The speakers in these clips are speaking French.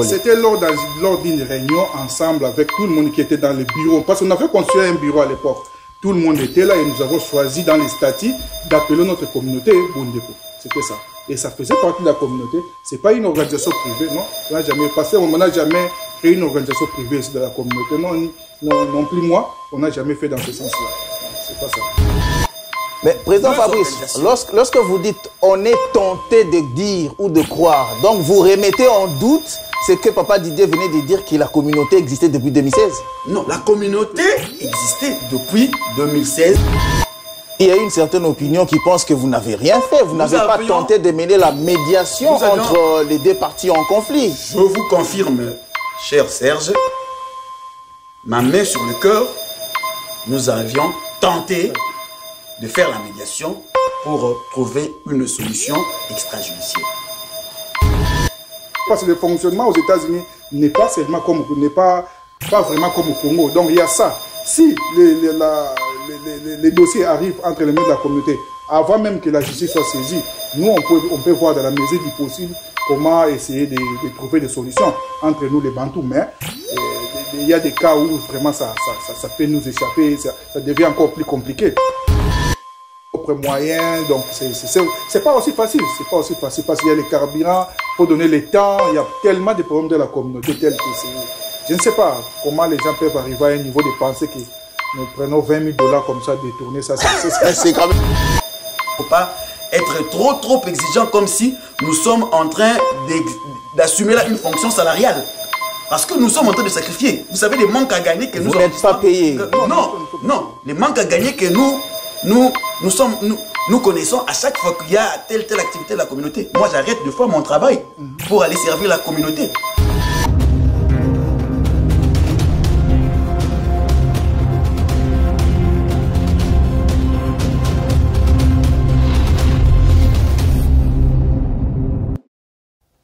C'était lors d'une réunion ensemble avec tout le monde qui était dans le bureau. Parce qu'on avait construit un bureau à l'époque. Tout le monde était là et nous avons choisi dans les statuts d'appeler notre communauté Bondeko. C'était ça. Et ça faisait partie de la communauté. Ce n'est pas une organisation privée, non. On n'a jamais créé une organisation privée de la communauté. Non plus moi, on n'a jamais fait dans ce sens-là. C'est pas ça. Mais président Fabrice, lorsque vous dites on est tenté de dire ou de croire, donc vous remettez en doute ce que Papa Didier venait de dire que la communauté existait depuis 2016? Non, la communauté existait depuis 2016. Il y a une certaine opinion qui pense que vous n'avez rien fait. Vous n'avez pas tenté de mener la médiation entre les deux parties en conflit. Je vous confirme, cher Serge, ma main sur le cœur, nous avions tenté de faire la médiation pour trouver une solution extrajudiciaire. Parce que le fonctionnement aux États-Unis n'est pas seulement comme, pas vraiment comme au Congo. Donc il y a ça. Si les dossiers arrivent entre les mains de la communauté, avant même que la justice soit saisie, nous on peut voir dans la mesure du possible comment essayer de trouver des solutions entre nous les Bantous. Mais il y a des cas où vraiment ça peut nous échapper, ça devient encore plus compliqué. Moyens, donc c'est pas aussi facile, parce qu'il y a les carburants, il faut donner le temps, il y a tellement de problèmes de la communauté tels que je ne sais pas comment les gens peuvent arriver à un niveau de pensée que nous prenons 20 000 $ comme ça, détourner ça, c'est quand même... Il ne faut pas être trop exigeant comme si nous sommes en train d'assumer là une fonction salariale. Parce que nous sommes en train de sacrifier. Vous savez, les manques à gagner que nous... Vous n'êtes pas payé. Non, les manques à gagner que nous connaissons à chaque fois qu'il y a telle activité de la communauté. Moi, j'arrête de faire mon travail pour aller servir la communauté.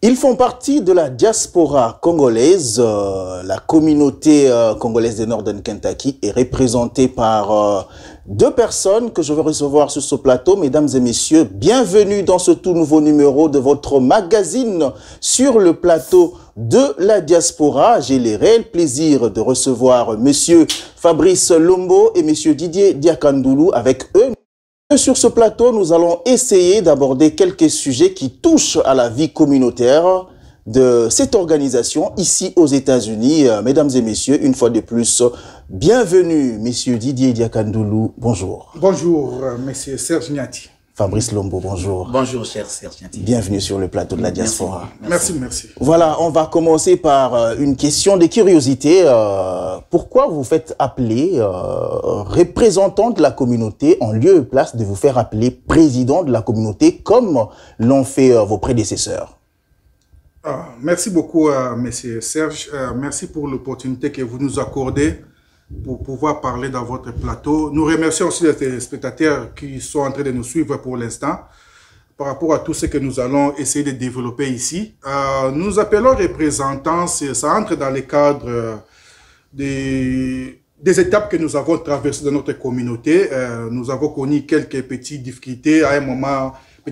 Ils font partie de la diaspora congolaise. La communauté congolaise du Northern Kentucky est représentée par deux personnes que je vais recevoir sur ce plateau. Mesdames et messieurs, bienvenue dans ce tout nouveau numéro de votre magazine sur le plateau de la diaspora. J'ai le réel plaisir de recevoir monsieur Fabrice Lombo et monsieur Didier Diakandoulou. Avec eux, sur ce plateau, nous allons essayer d'aborder quelques sujets qui touchent à la vie communautaire de cette organisation ici aux États-Unis. Mesdames et messieurs, une fois de plus, bienvenue, messieurs Didier Diakandoulou. Bonjour. Bonjour, monsieur Serge Niati. Fabrice Lombo, bonjour. Bonjour, cher Serge Niati. Bienvenue sur le plateau de la diaspora. Merci. Voilà, on va commencer par une question de curiosité. Pourquoi vous faites appeler représentant de la communauté en lieu et place de vous faire appeler président de la communauté comme l'ont fait vos prédécesseurs? Merci beaucoup, monsieur Serge. Merci pour l'opportunité que vous nous accordez pour pouvoir parler dans votre plateau. Nous remercions aussi les téléspectateurs qui sont en train de nous suivre pour l'instant par rapport à tout ce que nous allons essayer de développer ici. Nous appelons représentants, ça entre dans le cadre des étapes que nous avons traversées dans notre communauté. Nous avons connu quelques petites difficultés à un moment, à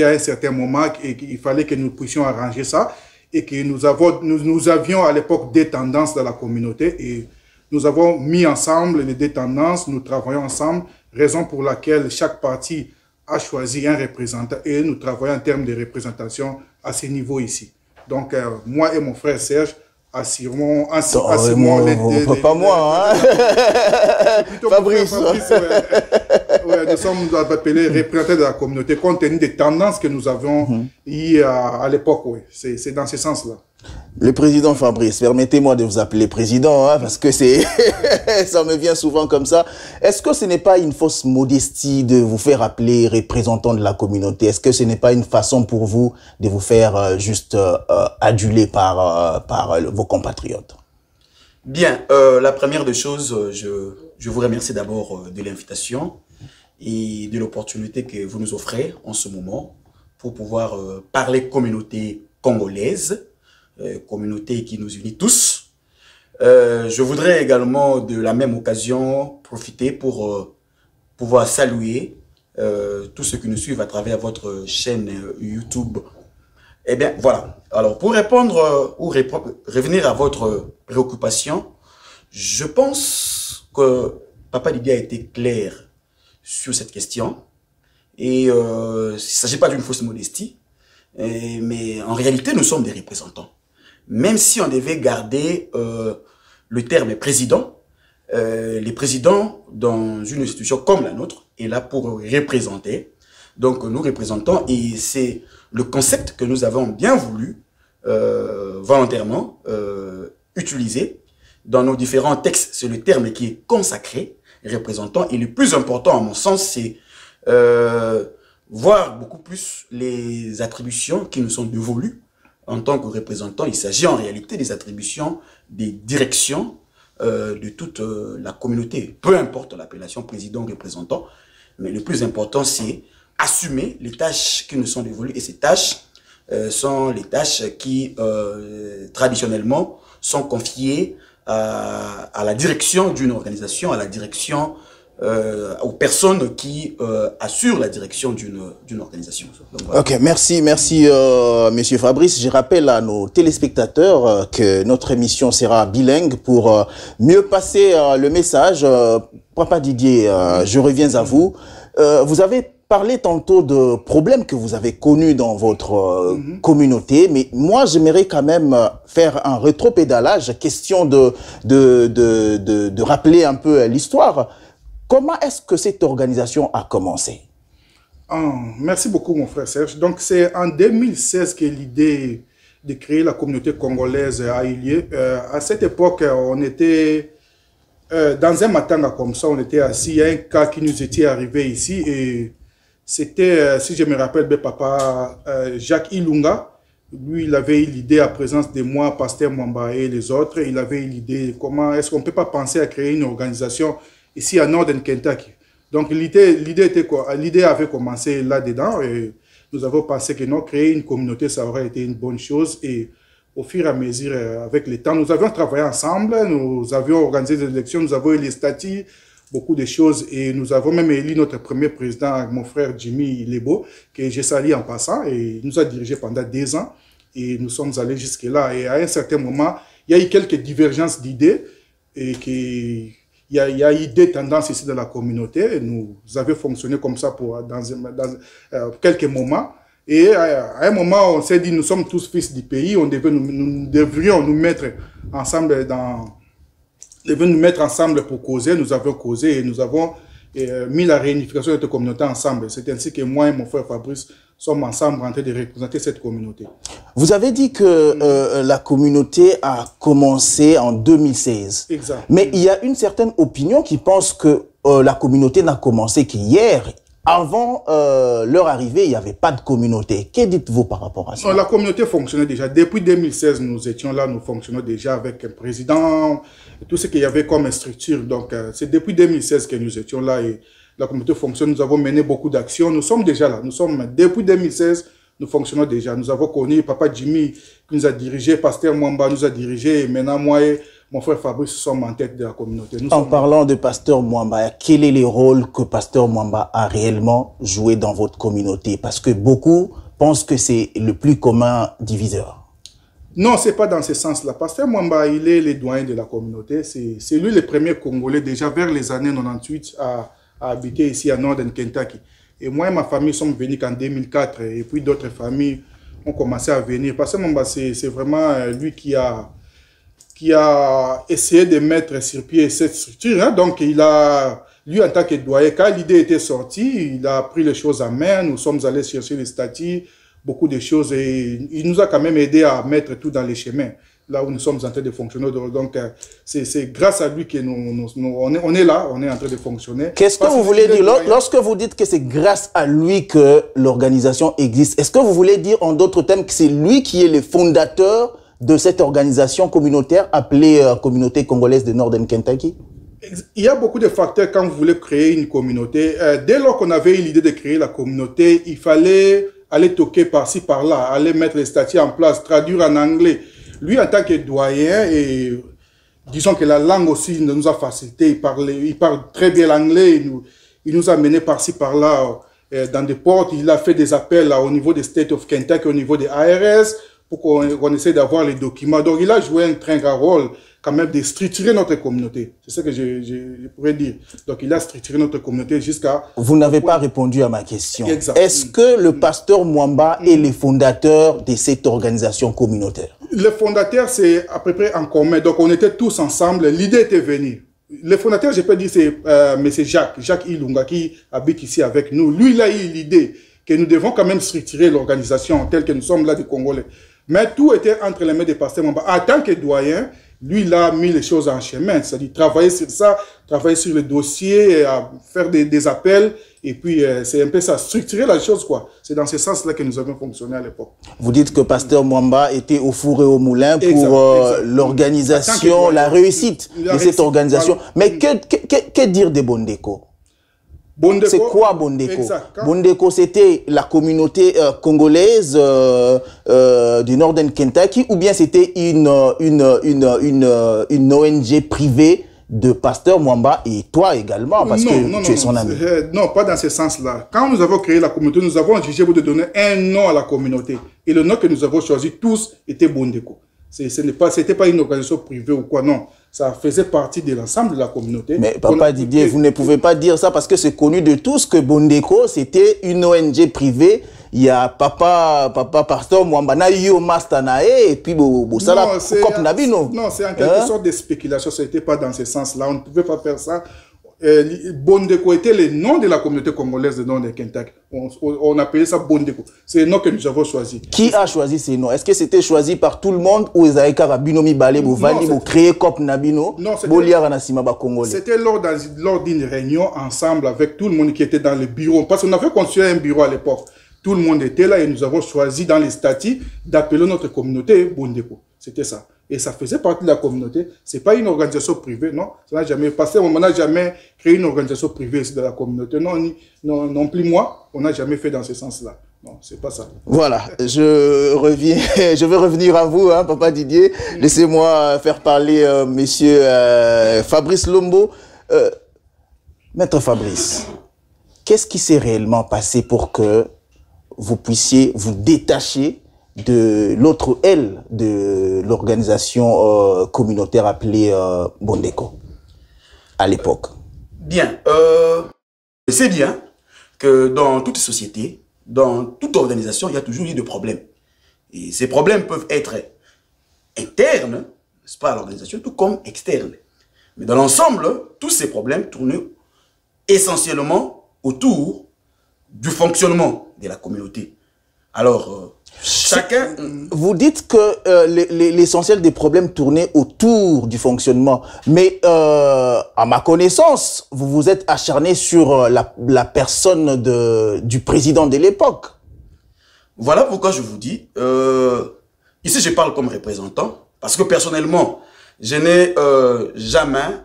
un certain moment, et il fallait que nous puissions arranger ça, et que nous avions à l'époque des tendances dans la communauté, et nous avons mis ensemble les deux tendances, nous travaillons ensemble, raison pour laquelle chaque parti a choisi un représentant et nous travaillons en termes de représentation à ce niveau ici. Donc, moi et mon frère Serge assurons pas moi, hein? Fabrice. Nous sommes appelés représentants de la communauté compte tenu des tendances que nous avons eues à l'époque. Oui. C'est dans ce sens-là. Le président Fabrice, permettez-moi de vous appeler président, hein, parce que c'est ça me vient souvent comme ça. Est-ce que ce n'est pas une fausse modestie de vous faire appeler représentant de la communauté? Est-ce que ce n'est pas une façon pour vous de vous faire juste aduler par vos compatriotes? Bien, la première des choses, je vous remercie d'abord de l'invitation et de l'opportunité que vous nous offrez en ce moment pour pouvoir parler communauté congolaise, communauté qui nous unit tous. Je voudrais également de la même occasion profiter pour pouvoir saluer tous ceux qui nous suivent à travers votre chaîne YouTube Eh bien, voilà. Alors, pour répondre ou revenir à votre préoccupation, je pense que Papa Didier a été clair sur cette question. Et il ne s'agit pas d'une fausse modestie, mais en réalité, nous sommes des représentants. Même si on devait garder le terme président, les présidents dans une institution comme la nôtre est là pour représenter. Donc nous représentons et c'est le concept que nous avons bien voulu volontairement utiliser dans nos différents textes. C'est le terme qui est consacré, représentant. Et le plus important à mon sens, c'est voir beaucoup plus les attributions qui nous sont dévolues en tant que représentants. Il s'agit en réalité des attributions des directions de toute la communauté, peu importe l'appellation président ou représentant, mais le plus important c'est assumer les tâches qui nous sont dévolues et ces tâches sont les tâches qui traditionnellement sont confiées à la direction d'une organisation, à la direction aux personnes qui assurent la direction d'une organisation. Donc, voilà. Ok, merci, Monsieur Fabrice. Je rappelle à nos téléspectateurs que notre émission sera bilingue pour mieux passer le message. Papa Didier, je reviens à vous. Vous avez parlé tantôt de problèmes que vous avez connus dans votre communauté, mais moi j'aimerais quand même faire un rétropédalage, question de rappeler un peu l'histoire. Comment est-ce que cette organisation a commencé? Merci beaucoup, mon frère Serge. Donc, c'est en 2016 que l'idée de créer la communauté congolaise a eu lieu. À cette époque, on était dans un matanga comme ça, on était assis. Il y a un cas qui nous était arrivé ici et c'était, si je me rappelle bien, papa Jacques Ilunga. Lui, il avait eu l'idée, à présence de moi, Pasteur Mwamba et les autres, il avait eu l'idée, comment est-ce qu'on ne peut pas penser à créer une organisation ici à Northern Kentucky. Donc l'idée était quoi? L'idée avait commencé là-dedans et nous avons pensé que non, créer une communauté, ça aurait été une bonne chose. Et au fur et à mesure, avec le temps, nous avions travaillé ensemble, nous avions organisé des élections, nous avons eu les statuts, beaucoup de choses et nous avons même élu notre premier président, mon frère Jimmy Lebo, que j'ai sali en passant et il nous a dirigé pendant 2 ans et nous sommes allés jusque-là. Et à un certain moment, il y a eu quelques divergences d'idées et qui... Il y a eu des tendances ici dans la communauté. Nous avons fonctionné comme ça dans quelques moments. Et à un moment, on s'est dit, nous sommes tous fils du pays, nous devrions nous mettre ensemble pour causer. Nous avons causé et nous avons mis la réunification de notre communauté ensemble. C'est ainsi que moi et mon frère Fabrice sommes ensemble en train de représenter cette communauté. Vous avez dit que la communauté a commencé en 2016. Exact. Mais il y a une certaine opinion qui pense que la communauté n'a commencé qu'hier. Avant leur arrivée, il n'y avait pas de communauté. Que dites-vous par rapport à ça? Non, la communauté fonctionnait déjà. Depuis 2016, nous étions là, nous fonctionnons déjà avec un président, tout ce qu'il y avait comme structure. Donc, c'est depuis 2016 que nous étions là et la communauté fonctionne. Nous avons mené beaucoup d'actions. Nous sommes déjà là. Depuis 2016, nous fonctionnons déjà. Nous avons connu Papa Jimmy qui nous a dirigé, Pasteur Mwamba nous a dirigé et maintenant moi et mon frère Fabrice sommes en tête de la communauté. En parlant de Pasteur Mwamba, quel est le rôle que Pasteur Mwamba a réellement joué dans votre communauté? Parce que beaucoup pensent que c'est le plus commun diviseur. Non, ce n'est pas dans ce sens-là. Pasteur Mwamba, il est le doyen de la communauté. C'est lui le premier Congolais, déjà vers les années 98, à habiter ici à Northern Kentucky. Et moi et ma famille sommes venus qu'en 2004 et puis d'autres familles ont commencé à venir. Pasteur Mwamba, c'est vraiment lui qui a essayé de mettre sur pied cette structure. Hein. Donc, lui, en tant que doyen, quand l'idée était sortie, il a pris les choses en main. Nous sommes allés chercher les statuts, beaucoup de choses. Et il nous a quand même aidé à mettre tout dans les chemins, là où nous sommes en train de fonctionner. Donc, c'est grâce à lui que on est là, on est en train de fonctionner. Qu'est-ce que vous voulez dire? Lorsque vous dites que c'est grâce à lui que l'organisation existe, est-ce que vous voulez dire en d'autres termes que c'est lui qui est le fondateur de cette organisation communautaire appelée Communauté congolaise de Northern Kentucky? Il y a beaucoup de facteurs quand vous voulez créer une communauté. Dès lors qu'on avait eu l'idée de créer la communauté, il fallait aller toquer par-ci, par-là, aller mettre les statuts en place, traduire en anglais. Lui, en tant que doyen, et disons que la langue aussi nous a facilité, il parle très bien l'anglais, il nous a mené par-ci, par-là. dans des portes. Il a fait des appels là, au niveau des State of Kentucky, au niveau des ARS, pour qu'on essaie d'avoir les documents. Donc, il a joué un très grand rôle quand même de structurer notre communauté. C'est ce que je pourrais dire. Donc, il a structuré notre communauté jusqu'à... Vous n'avez pas répondu à ma question. Exact. Est-ce que le pasteur Mwamba est le fondateur de cette organisation communautaire? Le fondateur, c'est à peu près en commun. Donc, on était tous ensemble. L'idée était venue. Le fondateur, je peux dire, c'est M. Jacques Ilunga, qui habite ici avec nous. Lui, il a eu l'idée que nous devons quand même structurer l'organisation telle que nous sommes là des Congolais. Mais tout était entre les mains des pasteurs Mwamba. En tant que doyen, lui, il a mis les choses en chemin. C'est-à-dire travailler sur ça, travailler sur le dossier, faire des appels. Et puis, c'est un peu ça, structurer la chose, quoi. C'est dans ce sens-là que nous avons fonctionné à l'époque. Vous dites que pasteur Mwamba était au four et au moulin pour l'organisation, la réussite de cette organisation. Mais que dire des Bondeko? C'est quoi Bondeko? Bondeko, c'était la communauté congolaise du Northern Kentucky, ou bien c'était une ONG privée de pasteur Mwamba et toi également, parce que tu es son ami? Non, pas dans ce sens-là. Quand nous avons créé la communauté, nous avons jugé de donner un nom à la communauté. Et le nom que nous avons choisi tous était Bondeko. C'était pas une organisation privée ou quoi, non. Ça faisait partie de l'ensemble de la communauté. Mais Papa Didier, vous ne pouvez pas dire ça parce que c'est connu de tous que Bondeko, c'était une ONG privée. Il y a Papa Pasteur Mwamba na yo master nae et puis Bosala Kop Nabino. Non, c'est en quelque sorte de spéculation. Ce n'était pas dans ce sens-là. On ne pouvait pas faire ça. Bondeko était le nom de la communauté congolaise de Nord de Kentucky. On appelait ça Bondeko. C'est le nom que nous avons choisi. Qui a choisi ces noms? Est-ce que c'était choisi par tout le monde ou Ezaïka Rabino Mibale Bovali pour créer Kop Nabino? Non, c'était lors d'une réunion ensemble avec tout le monde qui était dans le bureau. Parce qu'on avait construit un bureau à l'époque. Tout le monde était là et nous avons choisi dans les statuts d'appeler notre communauté Bondeko. C'était ça. Et ça faisait partie de la communauté. C'est pas une organisation privée, non. Ça n'a jamais passé. On n'a jamais créé une organisation privée de la communauté. Non plus moi. On n'a jamais fait dans ce sens-là. Non, c'est pas ça. Voilà. Je vais revenir à vous, hein, Papa Didier. Laissez-moi faire parler monsieur Fabrice Lombo. Maître Fabrice, qu'est-ce qui s'est réellement passé pour que vous puissiez vous détacher de l'autre aile de l'organisation communautaire appelée Bondeko à l'époque? Bien. C'est bien que dans toute société, dans toute organisation, il y a toujours eu des problèmes. Et ces problèmes peuvent être internes, n'est-ce pas, à l'organisation, tout comme externes. Mais dans l'ensemble, tous ces problèmes tournent essentiellement autour du fonctionnement de la communauté. Alors, chacun... Vous dites que l'essentiel des problèmes tournait autour du fonctionnement, mais à ma connaissance, vous vous êtes acharné sur la personne du président de l'époque. Voilà pourquoi je vous dis, ici je parle comme représentant, parce que personnellement, je n'ai jamais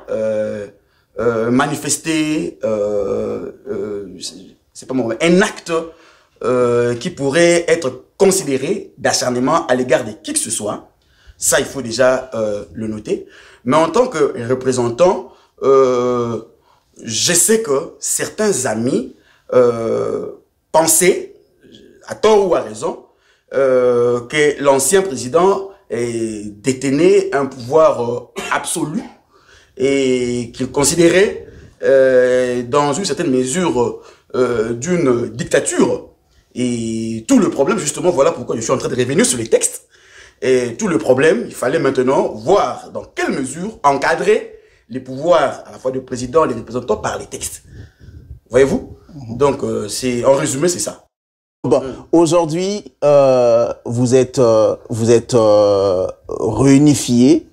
manifesté c'est pas moi, un acte qui pourrait être considéré d'acharnement à l'égard de qui que ce soit. Ça, il faut déjà le noter. Mais en tant que représentant, je sais que certains amis pensaient, à tort ou à raison, que l'ancien président détenait un pouvoir absolu et qu'il considérait dans une certaine mesure d'une dictature. Et tout le problème, justement, voilà pourquoi je suis en train de revenir sur les textes. Et tout le problème, il fallait maintenant voir dans quelle mesure encadrer les pouvoirs à la fois du président et des représentants par les textes. Voyez-vous? Donc, en résumé, c'est ça. Bon, aujourd'hui, vous êtes réunifiés.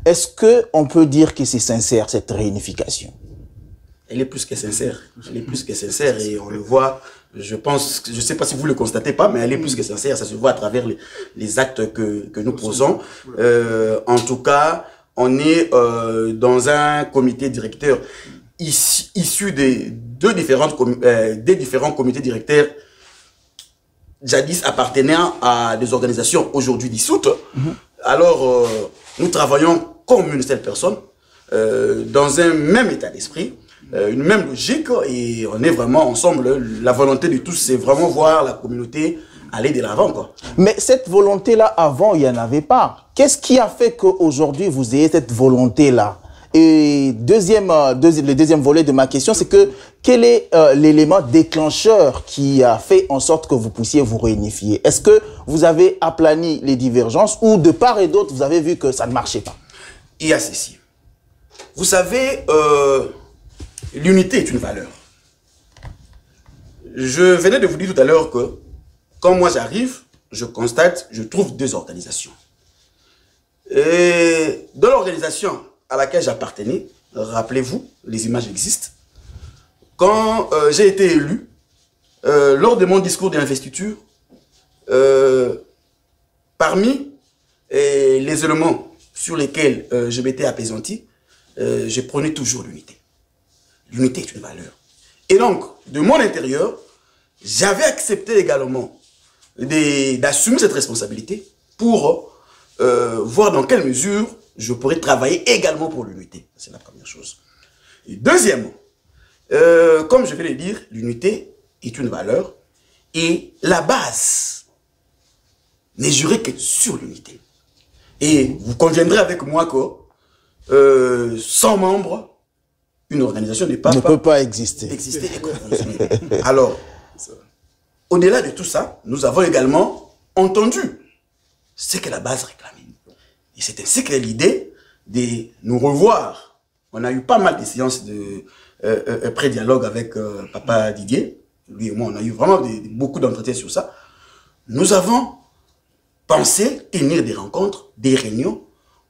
Est-ce qu'on peut dire que c'est sincère, cette réunification? Elle est plus que sincère. Elle est plus que sincère et on le voit, je pense, je ne sais pas si vous le constatez pas, mais elle est plus que sincère. Ça se voit à travers les actes que nous posons. En tout cas, on est dans un comité directeur issu des différents comités directeurs jadis appartenant à des organisations aujourd'hui dissoutes. Alors, nous travaillons comme une seule personne, dans un même état d'esprit, une même logique et on est vraiment ensemble. La volonté de tous, c'est vraiment voir la communauté aller de l'avant, quoi. Mais cette volonté-là, avant, il n'y en avait pas. Qu'est-ce qui a fait qu'aujourd'hui, vous ayez cette volonté-là? Et le deuxième volet de ma question, c'est que quel est l'élément déclencheur qui a fait en sorte que vous puissiez vous réunifier? Est-ce que vous avez aplani les divergences ou de part et d'autre, vous avez vu que ça ne marchait pas? Il y a ceci. Vous savez, l'unité est une valeur. Je venais de vous dire tout à l'heure que quand moi j'arrive, je constate, je trouve deux organisations. Et dans l'organisation à laquelle j'appartenais, rappelez-vous, les images existent. Quand j'ai été élu, lors de mon discours d'investiture, parmi les éléments sur lesquels je m'étais apaisanti, je prenais toujours l'unité. L'unité est une valeur. Et donc, de mon intérieur, j'avais accepté également d'assumer cette responsabilité pour voir dans quelle mesure je pourrais travailler également pour l'unité. C'est la première chose. Et deuxièmement, comme je vais le dire, l'unité est une valeur et la base n'est jurée que sur l'unité. Et vous conviendrez avec moi que sans membres, une organisation ne peut pas exister et fonctionner. Alors, au-delà de tout ça, nous avons également entendu ce que la base réclamait. Et c'est ainsi que l'idée de nous revoir. On a eu pas mal de séances de pré-dialogue avec Papa Didier. Lui et moi, on a eu vraiment beaucoup d'entretiens sur ça. Nous avons pensé tenir des rencontres, des réunions,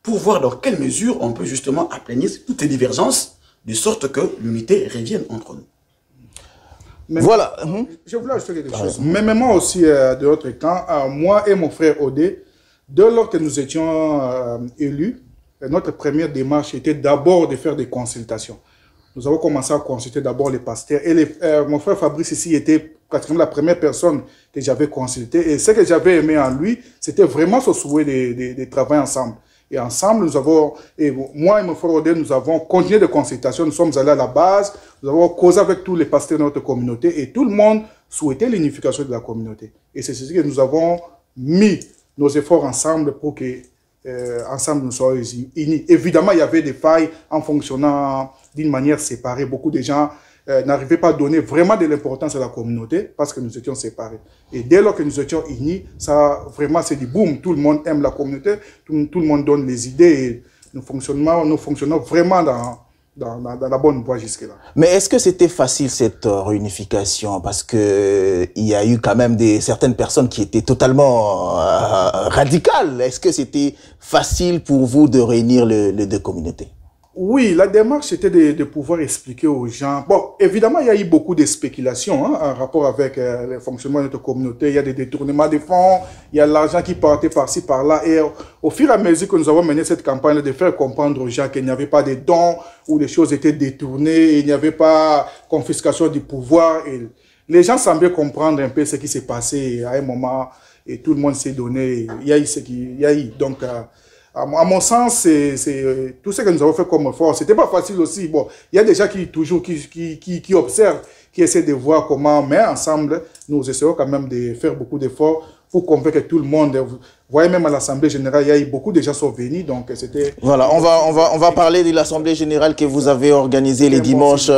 pour voir dans quelle mesure on peut justement aplanir toutes les divergences, de sorte que l'unité revienne entre nous. Mais voilà. Je voulais ajouter quelque chose. Mais moi aussi, de l'autre camp, moi et mon frère Odé, dès lors que nous étions élus, notre première démarche était d'abord de faire des consultations. Nous avons commencé à consulter d'abord les pasteurs. Et mon frère Fabrice ici était pratiquement la première personne que j'avais consultée. Et ce que j'avais aimé en lui, c'était vraiment ce souhait de travailler ensemble. Et ensemble, nous avons, moi et mon frère Odé, nous avons continué de consultations. Nous sommes allés à la base, nous avons causé avec tous les pasteurs de notre communauté et tout le monde souhaitait l'unification de la communauté. Et c'est ce que nous avons mis nos efforts ensemble pour que ensemble nous soyons unis. Évidemment, il y avait des failles en fonctionnant d'une manière séparée. Beaucoup de gens n'arrivaient pas à donner vraiment de l'importance à la communauté parce que nous étions séparés. Et dès lors que nous étions unis, ça vraiment c'est du boom. Tout le monde aime la communauté, tout le monde donne les idées et nous fonctionnons vraiment dans la bonne voie jusque-là. Mais est-ce que c'était facile cette réunification? Parce que il y a eu quand même certaines personnes qui étaient totalement radicales. Est-ce que c'était facile pour vous de réunir les deux communautés? Oui, la démarche était de pouvoir expliquer aux gens. Bon, évidemment, il y a eu beaucoup de spéculations en rapport avec le fonctionnement de notre communauté. Il y a des détournements de fonds, il y a l'argent qui partait par-ci, par-là. Et au fur et à mesure que nous avons mené cette campagne de faire comprendre aux gens qu'il n'y avait pas de dons, où les choses étaient détournées, il n'y avait pas confiscation du pouvoir. Et les gens semblaient comprendre un peu ce qui s'est passé à un moment et tout le monde s'est donné. Il y a eu ce qu'il y a eu. Donc, à mon sens, c'est tout ce que nous avons fait comme effort. C'était pas facile aussi. Bon, il y a des gens qui observent, qui essaient de voir comment, mais ensemble, nous essayons quand même de faire beaucoup d'efforts pour convaincre tout le monde. Vous voyez, même à l'Assemblée Générale, il y a eu beaucoup de gens qui sont venus, donc c'était... Voilà, on va parler de l'Assemblée Générale que vous avez organisée les dimanches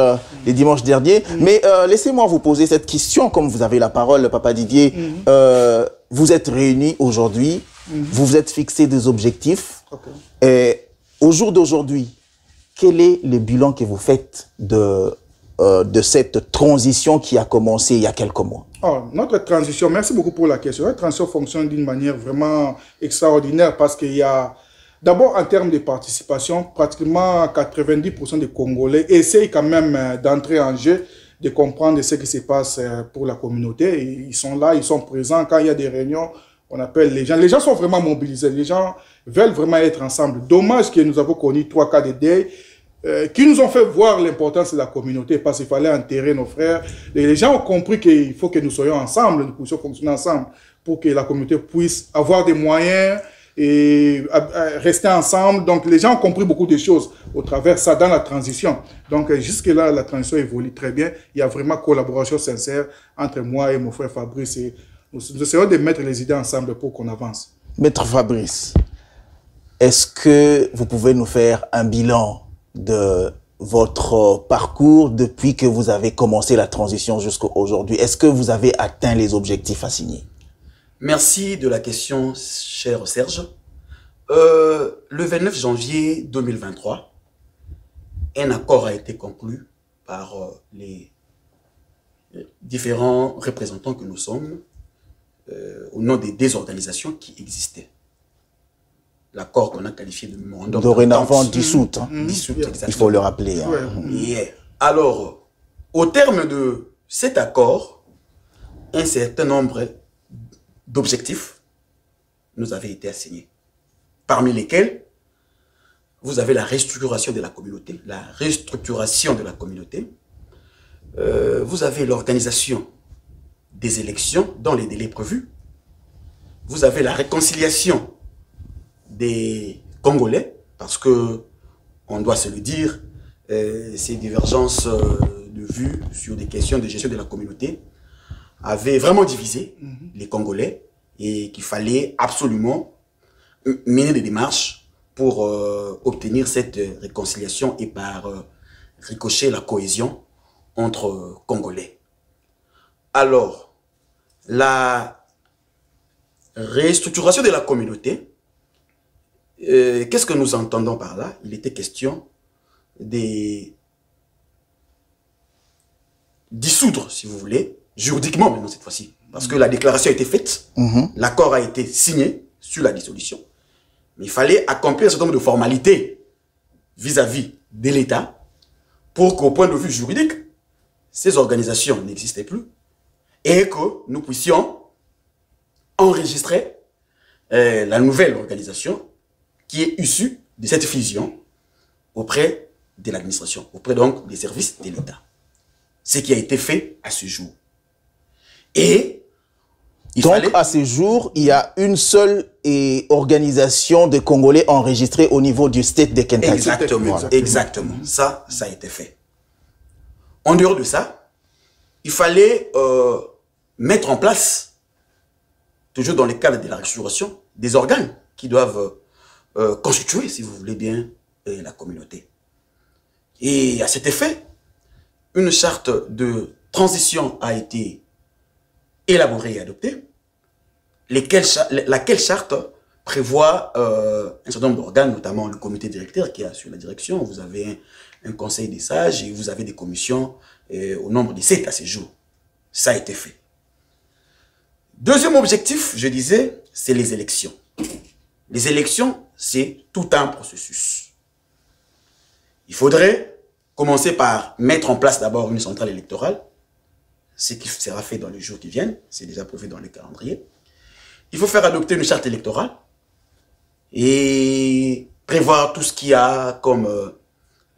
derniers. Mais laissez-moi vous poser cette question, comme vous avez la parole, Papa Didier. Vous êtes réunis aujourd'hui. Vous vous êtes fixé des objectifs. Et au jour d'aujourd'hui, quel est le bilan que vous faites de cette transition qui a commencé il y a quelques mois? Notre transition, merci beaucoup pour la question. Notre transition fonctionne d'une manière vraiment extraordinaire parce qu'il y a, d'abord en termes de participation, pratiquement 90% des Congolais essayent quand même d'entrer en jeu, de comprendre ce qui se passe pour la communauté. Et ils sont là, ils sont présents. Quand il y a des réunions, on appelle les gens. Les gens sont vraiment mobilisés. Les gens veulent vraiment être ensemble. Dommage que nous avons connu 3 cas de deuil qui nous ont fait voir l'importance de la communauté parce qu'il fallait enterrer nos frères. Et les gens ont compris qu'il faut que nous soyons ensemble, nous puissions fonctionner ensemble pour que la communauté puisse avoir des moyens et rester ensemble. Donc les gens ont compris beaucoup de choses. au travers ça dans la transition. Donc jusque-là, la transition évolue très bien. Il y a vraiment collaboration sincère entre moi et mon frère Fabrice. Et nous essayons de mettre les idées ensemble pour qu'on avance. Maître Fabrice, est-ce que vous pouvez nous faire un bilan de votre parcours depuis que vous avez commencé la transition jusqu'à aujourd'hui? Est-ce que vous avez atteint les objectifs assignés? Merci de la question, cher Serge. Le 29 janvier 2023, un accord a été conclu par les différents représentants que nous sommes au nom des désorganisations qui existaient. L'accord qu'on a qualifié de mémorandum dorénavant dissoute. Hein. Dissoute, exactement. Il faut le rappeler. Hein. Yeah. Alors, au terme de cet accord, un certain nombre d'objectifs nous avaient été assignés, parmi lesquels vous avez la restructuration de la communauté, vous avez l'organisation des élections dans les délais prévus, vous avez la réconciliation des Congolais, parce que, on doit se le dire, ces divergences de vues sur des questions de gestion de la communauté avaient vraiment divisé les Congolais et qu'il fallait absolument mener des démarches pour obtenir cette réconciliation et par ricochet la cohésion entre Congolais. Alors, la restructuration de la communauté, qu'est-ce que nous entendons par là? Il était question de dissoudre, si vous voulez, juridiquement maintenant cette fois-ci. Parce que la déclaration a été faite, l'accord a été signé sur la dissolution. Mais il fallait accomplir un certain nombre de formalités vis-à-vis de l'État pour qu'au point de vue juridique, ces organisations n'existaient plus et que nous puissions enregistrer la nouvelle organisation qui est issue de cette fusion auprès de l'administration, auprès donc des services de l'État. Ce qui a été fait à ce jour. Et donc, à ce jour, il y a une seule organisation de Congolais enregistrée au niveau du state de Kentucky. Exactement, exactement. Ça a été fait. En dehors de ça, il fallait mettre en place, toujours dans le cadre de la restauration, des organes qui doivent constituer, si vous voulez bien, la communauté. Et à cet effet, une charte de transition a été élaborée et adoptée, laquelle charte prévoit un certain nombre d'organes, notamment le comité directeur qui assure la direction. Vous avez un conseil des sages et vous avez des commissions au nombre de 7 à ce jour. Ça a été fait. Deuxième objectif, je disais, c'est les élections. Les élections, c'est tout un processus. Il faudrait commencer par mettre en place d'abord une centrale électorale, ce qui sera fait dans les jours qui viennent, c'est déjà prévu dans le calendrier. Il faut faire adopter une charte électorale et prévoir tout ce qu'il y a comme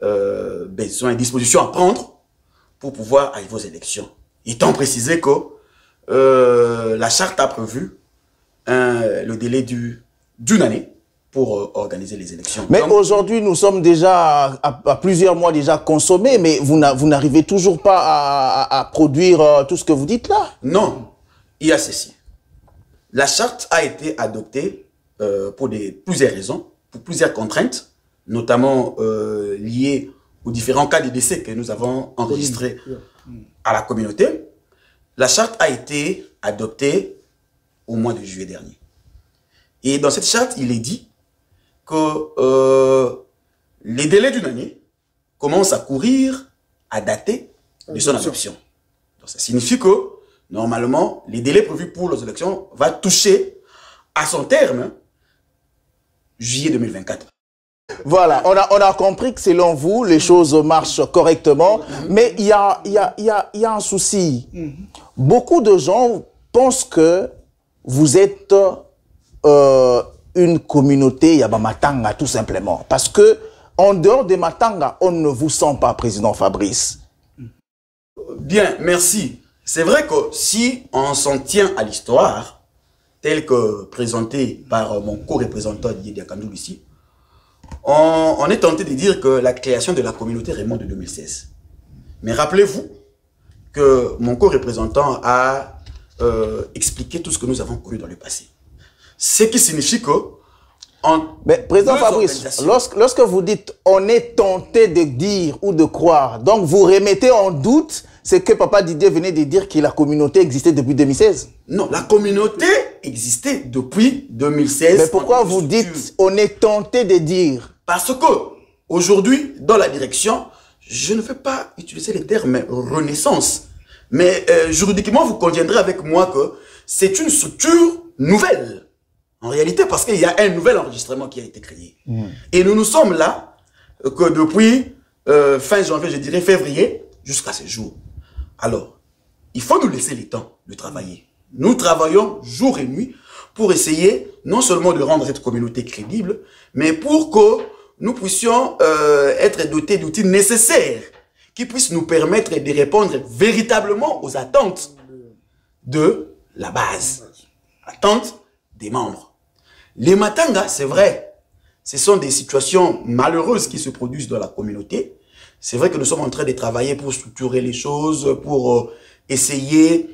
besoin et dispositions à prendre pour pouvoir arriver aux élections. Étant précisé que la charte a prévu le délai d'une année pour organiser les élections. Mais aujourd'hui, nous sommes déjà à plusieurs mois déjà consommés, mais vous n'arrivez toujours pas à produire tout ce que vous dites là? Non, il y a ceci. La charte a été adoptée pour plusieurs raisons, pour plusieurs contraintes, notamment liées aux différents cas de décès que nous avons enregistrés à la communauté. La charte a été adoptée au mois de juillet dernier. Et dans cette charte, il est dit que les délais d'une année commencent à courir à dater de son adoption. Donc ça signifie que, normalement, les délais prévus pour les élections vont toucher à son terme juillet 2024. Voilà, on a compris que selon vous, les choses marchent correctement, mais il y a un souci. Beaucoup de gens pensent que vous êtes une communauté Yabamatanga, tout simplement. Parce que en dehors de Matanga, on ne vous sent pas, président Fabrice. Bien, merci. C'est vrai que si on s'en tient à l'histoire, telle que présentée par mon co-représentant Didier Diakandou ici, on est tenté de dire que la création de la communauté remonte de 2016. Mais rappelez-vous que mon co-représentant a expliqué tout ce que nous avons connu dans le passé. Ce qui signifie que... Mais président Fabrice, lorsque vous dites on est tenté de dire ou de croire, donc vous remettez en doute ce que Papa Didier venait de dire que la communauté existait depuis 2016? Non, la communauté existait depuis 2016. Mais pourquoi vous dites on est tenté de dire? Parce que aujourd'hui, dans la direction, je ne vais pas utiliser les termes renaissance, mais juridiquement, vous conviendrez avec moi que c'est une structure nouvelle. En réalité, parce qu'il y a un nouvel enregistrement qui a été créé. Et nous sommes là que depuis fin janvier, je dirais février, jusqu'à ce jour. Alors, il faut nous laisser le temps de travailler. Nous travaillons jour et nuit pour essayer non seulement de rendre cette communauté crédible, mais pour que nous puissions être dotés d'outils nécessaires qui puissent nous permettre de répondre véritablement aux attentes de la base, attentes des membres. Les matangas, c'est vrai, ce sont des situations malheureuses qui se produisent dans la communauté. C'est vrai que nous sommes en train de travailler pour structurer les choses, pour essayer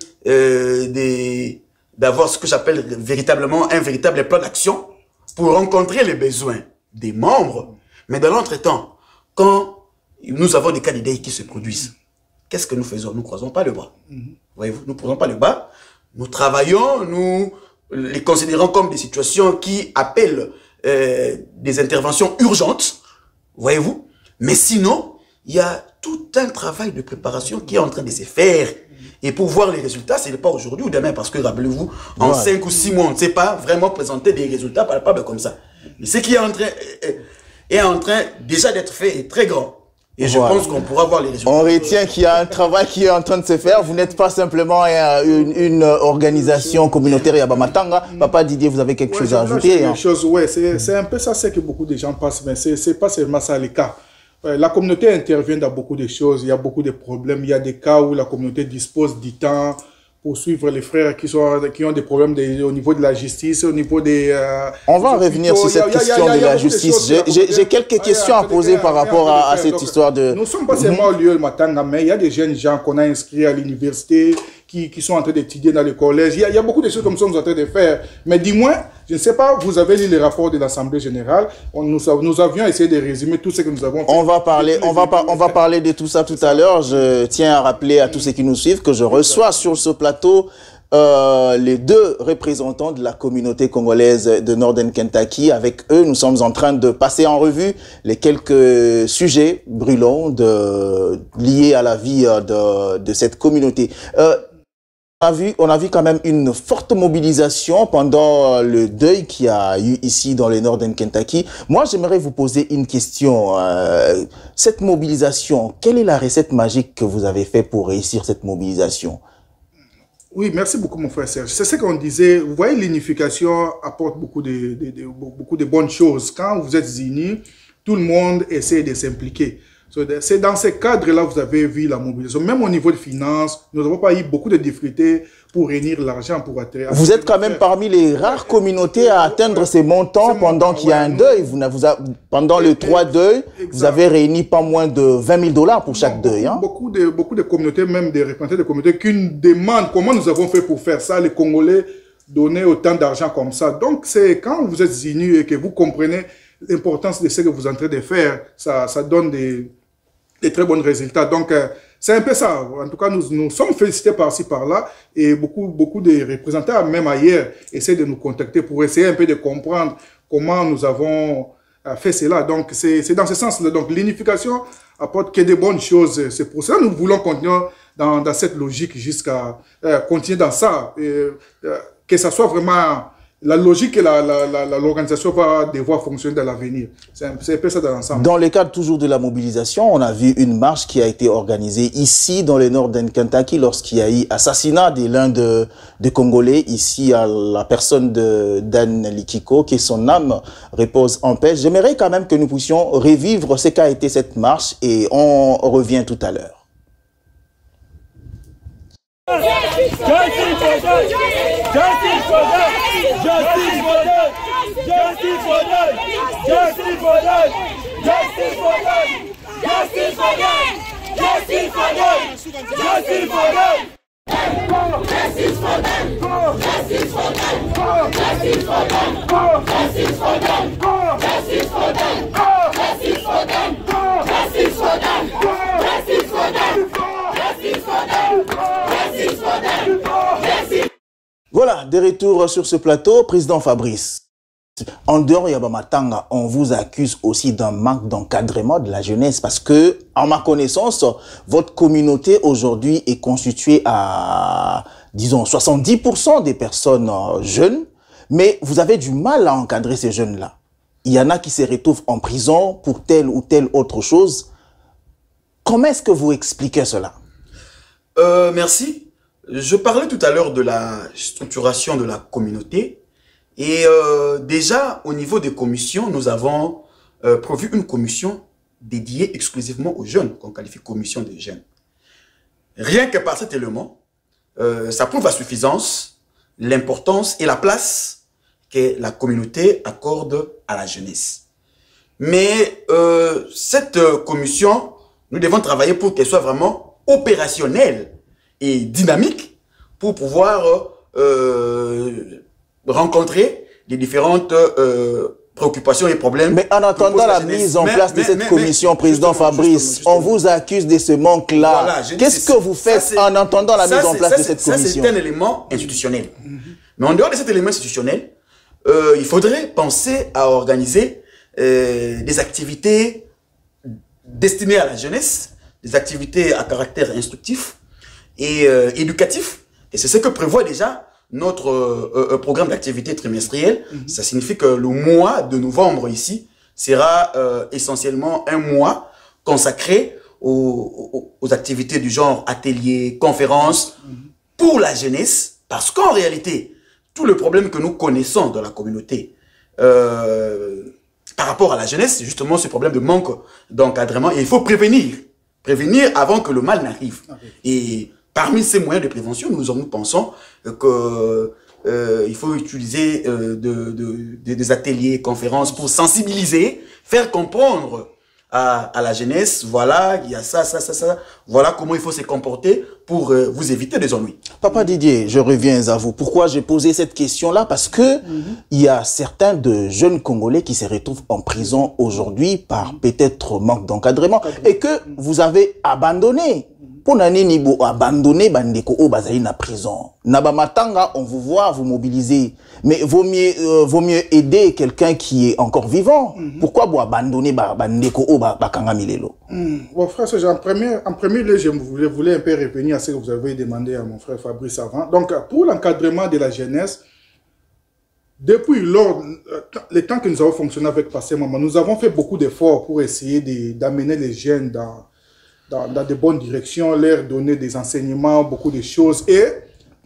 d'avoir ce que j'appelle véritablement un véritable plan d'action pour rencontrer les besoins des membres. Mais dans l'entretemps, quand nous avons des cas d'idées qui se produisent, qu'est-ce que nous faisons? Nous ne croisons pas le bras. Voyez-vous, nous ne croisons pas le bras. Nous travaillons, nous les considérons comme des situations qui appellent des interventions urgentes, voyez-vous. Mais sinon, il y a tout un travail de préparation qui est en train de se faire. Et pour voir les résultats, ce n'est pas aujourd'hui ou demain, parce que rappelez-vous, en 5 ou 6 mois, on ne sait pas vraiment présenter des résultats palpables comme ça. Mais ce qui est en train déjà d'être fait est très grand. Et je pense qu'on pourra voir les résultats. On retient qu'il y a un travail qui est en train de se faire. Vous n'êtes pas simplement une organisation communautaire Yabamatanga. Papa Didier, vous avez quelque chose à ajouter? C'est un peu ça, c'est que beaucoup de gens passent, mais ce n'est pas seulement ça le cas. La communauté intervient dans beaucoup de choses. Il y a beaucoup de problèmes. Il y a des cas où la communauté dispose du temps pour suivre les frères qui ont des problèmes au niveau de la justice, au niveau des... On va revenir sur cette question de la justice. J'ai quelques questions à poser par rapport à cette histoire de... Nous ne sommes pas seulement au lieu de Matanga, mais il y a des jeunes gens qu'on a inscrits à l'université, qui sont en train d'étudier dans le collège. Il y a beaucoup de choses comme ça que nous sommes en train de faire. Mais dis-moi, je ne sais pas, vous avez lu les rapports de l'Assemblée générale. Nous avions essayé de résumer tout ce que nous avons fait. On va parler de tout ça tout à l'heure. Je tiens à rappeler à tous ceux qui nous suivent que je reçois sur ce plateau les 2 représentants de la communauté congolaise de Northern Kentucky. Avec eux, nous sommes en train de passer en revue les quelques sujets brûlants liés à la vie de cette communauté. On a vu quand même une forte mobilisation pendant le deuil qu'il y a eu ici dans le Northern Kentucky. Moi, j'aimerais vous poser une question. Cette mobilisation, quelle est la recette magique que vous avez fait pour réussir cette mobilisation? Oui, merci beaucoup mon frère Serge. C'est ce qu'on disait. Vous voyez, l'unification apporte beaucoup de bonnes choses. Quand vous êtes unis, tout le monde essaie de s'impliquer. C'est dans ce cadre-là que vous avez vu la mobilisation. Même au niveau de finances, nous n'avons pas eu beaucoup de difficultés pour réunir l'argent pour atteindre. Vous êtes quand même parmi les rares communautés à atteindre ces montants pendant qu'il y a un deuil. Pendant le 3 deuils, vous avez réuni pas moins de 20 000 $ pour chaque deuil. Hein? Beaucoup de communautés, même des représentants de communautés, qui nous demandent comment nous avons fait pour faire ça, les Congolais donner autant d'argent comme ça. Donc, c'est quand vous êtes unis et que vous comprenez l'importance de ce que vous êtes en train de faire, ça donne des très bons résultats. Donc, c'est un peu ça. En tout cas, nous sommes félicités par-ci, par-là. Et beaucoup de représentants, même ailleurs, essaient de nous contacter pour essayer un peu de comprendre comment nous avons fait cela. Donc, c'est dans ce sens-là. Donc, l'unification apporte que de bonnes choses. C'est pour ça que nous voulons continuer dans cette logique jusqu'à continuer dans ça. Que ça soit vraiment... La logique que l'organisation va devoir fonctionner dans l'avenir. C'est un peu ça dans l'ensemble. Dans le cadre toujours de la mobilisation, on a vu une marche qui a été organisée ici dans le Northern Kentucky lorsqu'il y a eu assassinat de l'un des Congolais, ici à la personne de Dan Likiko, que son âme repose en paix. J'aimerais quand même que nous puissions revivre ce qu'a été cette marche et on revient tout à l'heure. Justice for them! Justice for them! Justice for them! Justice for them! Justice for for them! Justice for them! Justice for them! Justice for them! Justice for them! Justice for them! Justice for them! Justice for them! Justice for them! Justice for them! Justice for them! Justice for them! Justice for them! Justice for them! Justice for them! Justice. Voilà, de retour sur ce plateau, Président Fabrice. En dehors Yabamatanga, on vous accuse aussi d'un manque d'encadrement de la jeunesse parce que, en ma connaissance, votre communauté aujourd'hui est constituée à, disons, 70% des personnes jeunes, mais vous avez du mal à encadrer ces jeunes-là. Il y en a qui se retrouvent en prison pour telle ou telle autre chose. Comment est-ce que vous expliquez cela? Merci. Je parlais tout à l'heure de la structuration de la communauté. Et déjà, au niveau des commissions, nous avons prévu une commission dédiée exclusivement aux jeunes, qu'on qualifie commission des jeunes. Rien que par cet élément, ça prouve à suffisance l'importance et la place que la communauté accorde à la jeunesse. Mais cette commission, nous devons travailler pour qu'elle soit vraiment opérationnelle et dynamique pour pouvoir rencontrer les différentes préoccupations et problèmes. Mais en attendant la mise en place de cette commission, Président Fabrice, on vous accuse de ce manque-là. Voilà, qu'est-ce que vous faites en attendant la mise en place de cette commission? Ça, c'est un élément institutionnel. Mais en dehors de cet élément institutionnel, il faudrait penser à organiser des activités destinées à la jeunesse, des activités à caractère instructif et éducatif. Et c'est ce que prévoit déjà notre programme d'activité trimestrielle. Ça signifie que le mois de novembre ici sera essentiellement un mois consacré aux activités du genre ateliers, conférences pour la jeunesse. Parce qu'en réalité, tout le problème que nous connaissons dans la communauté par rapport à la jeunesse, c'est justement ce problème de manque d'encadrement. Et il faut prévenir avant que le mal n'arrive. Et parmi ces moyens de prévention, nous pensons qu'il faut utiliser des ateliers, conférences pour sensibiliser, faire comprendre à la jeunesse, voilà, il y a ça, voilà comment il faut se comporter pour vous éviter des ennuis. Papa Didier, je reviens à vous. Pourquoi j'ai posé cette question-là? Parce que il y a certains de jeunes Congolais qui se retrouvent en prison aujourd'hui par peut-être manque d'encadrement et que vous avez abandonné. Pour n'ani abandonner bandeko au bazali na prison. Nabamatanga, on vous voit, vous mobilisez. Mais vaut mieux aider quelqu'un qui est encore vivant. Pourquoi vous abandonner bandeko au bakanga milelo? Bon frère, en premier lieu, je voulais un peu revenir à ce que vous avez demandé à mon frère Fabrice avant. Donc, pour l'encadrement de la jeunesse, depuis le temps que nous avons fonctionné avec Passé Maman, nous avons fait beaucoup d'efforts pour essayer d'amener les jeunes dans de bonnes directions, leur donner des enseignements, beaucoup de choses. Et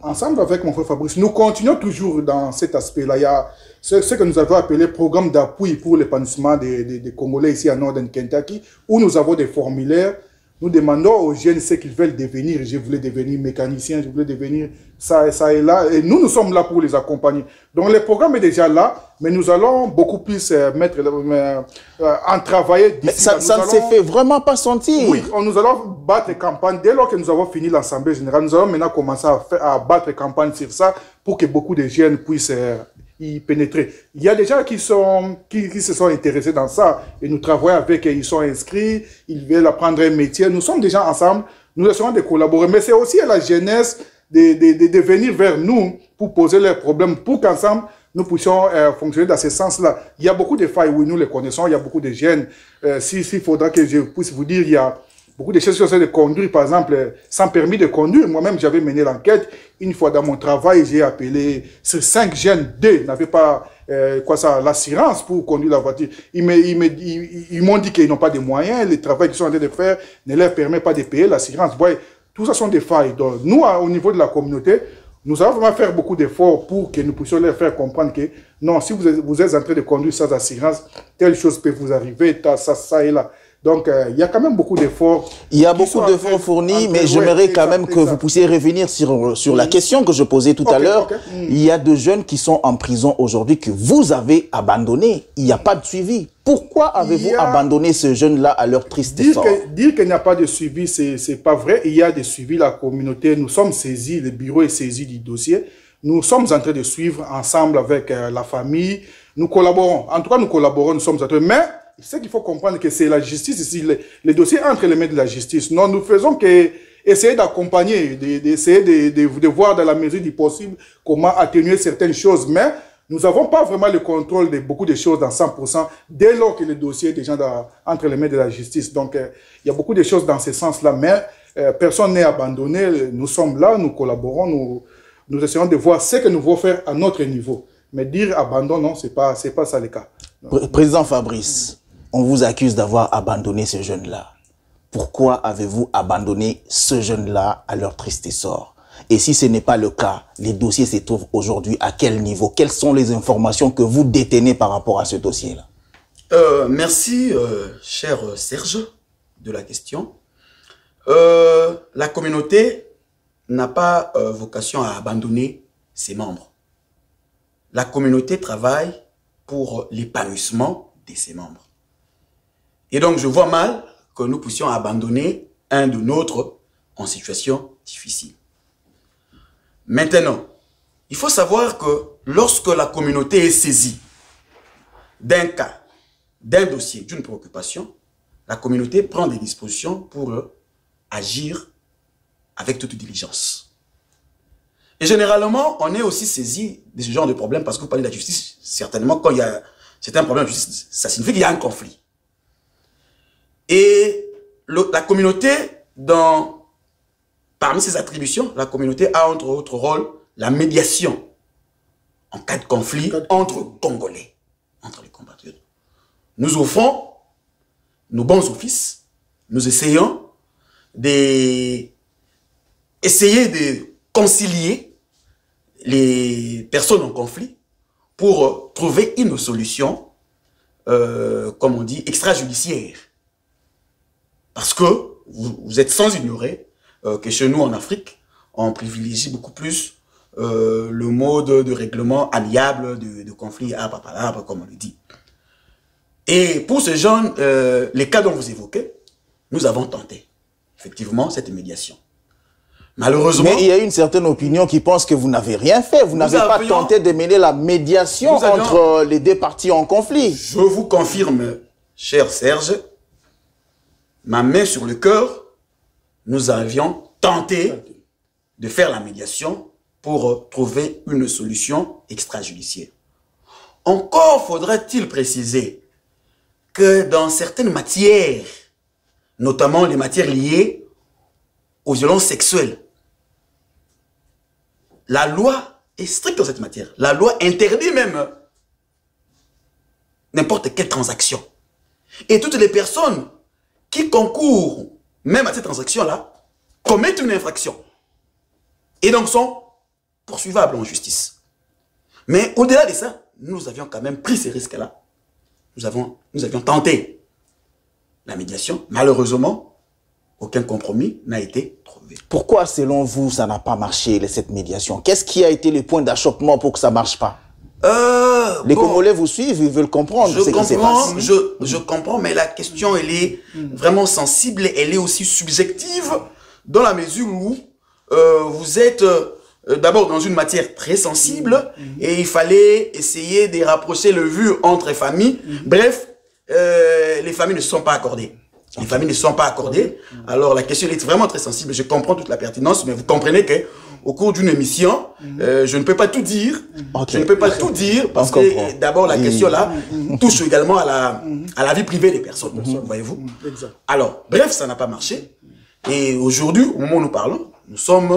ensemble avec mon frère Fabrice, nous continuons toujours dans cet aspect-là. Il y a ce que nous avons appelé programme d'appui pour l'épanouissement des Congolais ici à Northern Kentucky, où nous avons des formulaires. Nous demandons aux jeunes ce qu'ils veulent devenir. Je voulais devenir mécanicien, je voulais devenir ça et là. Et nous sommes là pour les accompagner. Donc le programme est déjà là, mais nous allons beaucoup plus en travailler. Mais ça ne s'est fait vraiment pas sentir. Oui, nous allons battre campagne. Dès lors que nous avons fini l'Assemblée générale, nous allons maintenant commencer à battre campagne sur ça pour que beaucoup de jeunes puissent y pénétrer. Il y a des gens qui se sont intéressés dans ça et nous travaillons avec eux, ils sont inscrits, ils veulent apprendre un métier. Nous sommes déjà ensemble, nous essayons de collaborer. Mais c'est aussi à la jeunesse de venir vers nous pour poser leurs problèmes, pour qu'ensemble nous puissions fonctionner dans ce sens-là. Il y a beaucoup de failles, oui, nous les connaissons, il y a beaucoup de jeunes. S'il faudra que je puisse vous dire, il y a beaucoup de choses qui sont de conduire, par exemple, sans permis de conduire. Moi-même, j'avais mené l'enquête. Une fois dans mon travail, j'ai appelé sur 5 jeunes, 2 n'avaient pas l'assurance pour conduire la voiture. Ils m'ont dit qu'ils n'ont pas de moyens. Le travail qu'ils sont en train de faire ne leur permet pas de payer l'assurance. Voyez, tout ça sont des failles. Donc, nous, au niveau de la communauté, nous allons vraiment faire beaucoup d'efforts pour que nous puissions leur faire comprendre que non, si vous êtes en train de conduire sans assurance, telle chose peut vous arriver, ça et là. Donc, il y a quand même beaucoup d'efforts. Il y a beaucoup d'efforts fournis, mais j'aimerais quand même que vous puissiez revenir sur la question que je posais tout à l'heure. Il y a de jeunes qui sont en prison aujourd'hui que vous avez abandonnés. Il n'y a pas de suivi. Pourquoi avez-vous abandonné ces jeunes-là à leur triste sort? Dire qu'il n'y a pas de suivi, c'est pas vrai. Il y a des suivis, la communauté. Nous sommes saisis, le bureau est saisi du dossier. Nous sommes en train de suivre ensemble avec la famille. Nous collaborons. En tout cas, nous collaborons, nous sommes en train. Mais ce qu'il faut comprendre, que c'est la justice ici. Les dossiers entre les mains de la justice. Non, nous faisons qu'essayer d'accompagner, d'essayer de voir dans la mesure du possible comment atténuer certaines choses. Mais nous n'avons pas vraiment le contrôle de beaucoup de choses dans 100% dès lors que le dossier est déjà entre les mains de la justice. Donc, il y a beaucoup de choses dans ce sens-là. Mais personne n'est abandonné. Nous sommes là, nous collaborons, nous essayons de voir ce que nous voulons faire à notre niveau. Mais dire abandon, non, c'est pas ça le cas. Président Fabrice, on vous accuse d'avoir abandonné ces jeunes-là. Pourquoi avez-vous abandonné ce jeune-là à leur triste sort? Et si ce n'est pas le cas, les dossiers se trouvent aujourd'hui à quel niveau? Quelles sont les informations que vous détenez par rapport à ce dossier-là? Merci, cher Serge, de la question. La communauté n'a pas vocation à abandonner ses membres. La communauté travaille pour l'épanouissement de ses membres. Et donc, je vois mal que nous puissions abandonner un de nôtres en situation difficile. Maintenant, il faut savoir que lorsque la communauté est saisie d'un cas, d'un dossier, d'une préoccupation, la communauté prend des dispositions pour agir avec toute diligence. Et généralement, on est aussi saisi de ce genre de problème parce que vous parlez de la justice, certainement, quand il y a un problème de justice, ça signifie qu'il y a un conflit. Et la communauté, parmi ses attributions, la communauté a entre autres rôle la médiation en cas de conflit entre Congolais, entre les compatriotes. Nous offrons nos bons offices, nous essayons de concilier les personnes en conflit pour trouver une solution, comme on dit, extrajudiciaire. Parce que vous êtes sans ignorer que chez nous en Afrique, on privilégie beaucoup plus le mode de règlement amiable de conflit à papa, comme on le dit. Et pour ce genre, les cas dont vous évoquez, nous avons tenté effectivement cette médiation. Malheureusement... Mais il y a une certaine opinion qui pense que vous n'avez rien fait. Vous n'avez pas tenté de mener la médiation entre les deux parties en conflit. Je vous confirme, cher Serge, ma main sur le cœur, nous avions tenté de faire la médiation pour trouver une solution extrajudiciaire. Encore faudrait-il préciser que dans certaines matières, notamment les matières liées aux violences sexuelles, la loi est stricte dans cette matière. La loi interdit même n'importe quelle transaction. Et toutes les personnes qui concourent même à cette transaction-là commettent une infraction. Et donc sont poursuivables en justice. Mais au-delà de ça, nous avions quand même pris ces risques-là. Nous avions tenté la médiation. Malheureusement, aucun compromis n'a été trouvé. Pourquoi, selon vous, ça n'a pas marché, cette médiation? Qu'est-ce qui a été le point d'achoppement pour que ça ne marche pas? Les Congolais vous suivent, ils veulent comprendre ce qui s'est passé. Je comprends, mais la question, elle est vraiment sensible, elle est aussi subjective, dans la mesure où vous êtes d'abord dans une matière très sensible, et il fallait essayer de rapprocher le vu entre les familles. Bref, les familles ne sont pas accordées. Les familles ne sont pas accordées. Alors la question est vraiment très sensible. Je comprends toute la pertinence, mais vous comprenez que au cours d'une émission, je ne peux pas tout dire. Je ne peux pas tout dire parce que d'abord la question là touche également à la vie privée des personnes. Voyez-vous. Alors bref, ça n'a pas marché. Et aujourd'hui, au moment où nous parlons, nous sommes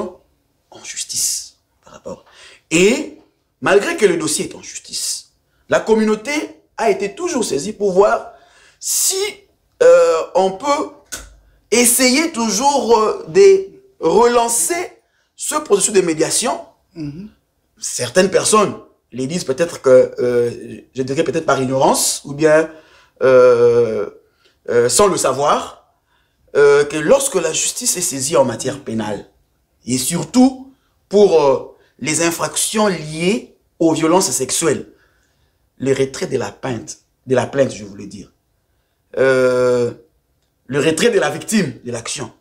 en justice par rapport. Et malgré que le dossier est en justice, la communauté a été toujours saisie pour voir si on peut essayer toujours de relancer ce processus de médiation. Certaines personnes les disent peut-être que, je dirais peut-être par ignorance, ou bien sans le savoir, que lorsque la justice est saisie en matière pénale, et surtout pour les infractions liées aux violences sexuelles, le retrait de la plainte, je voulais dire, le retrait de la victime de l'action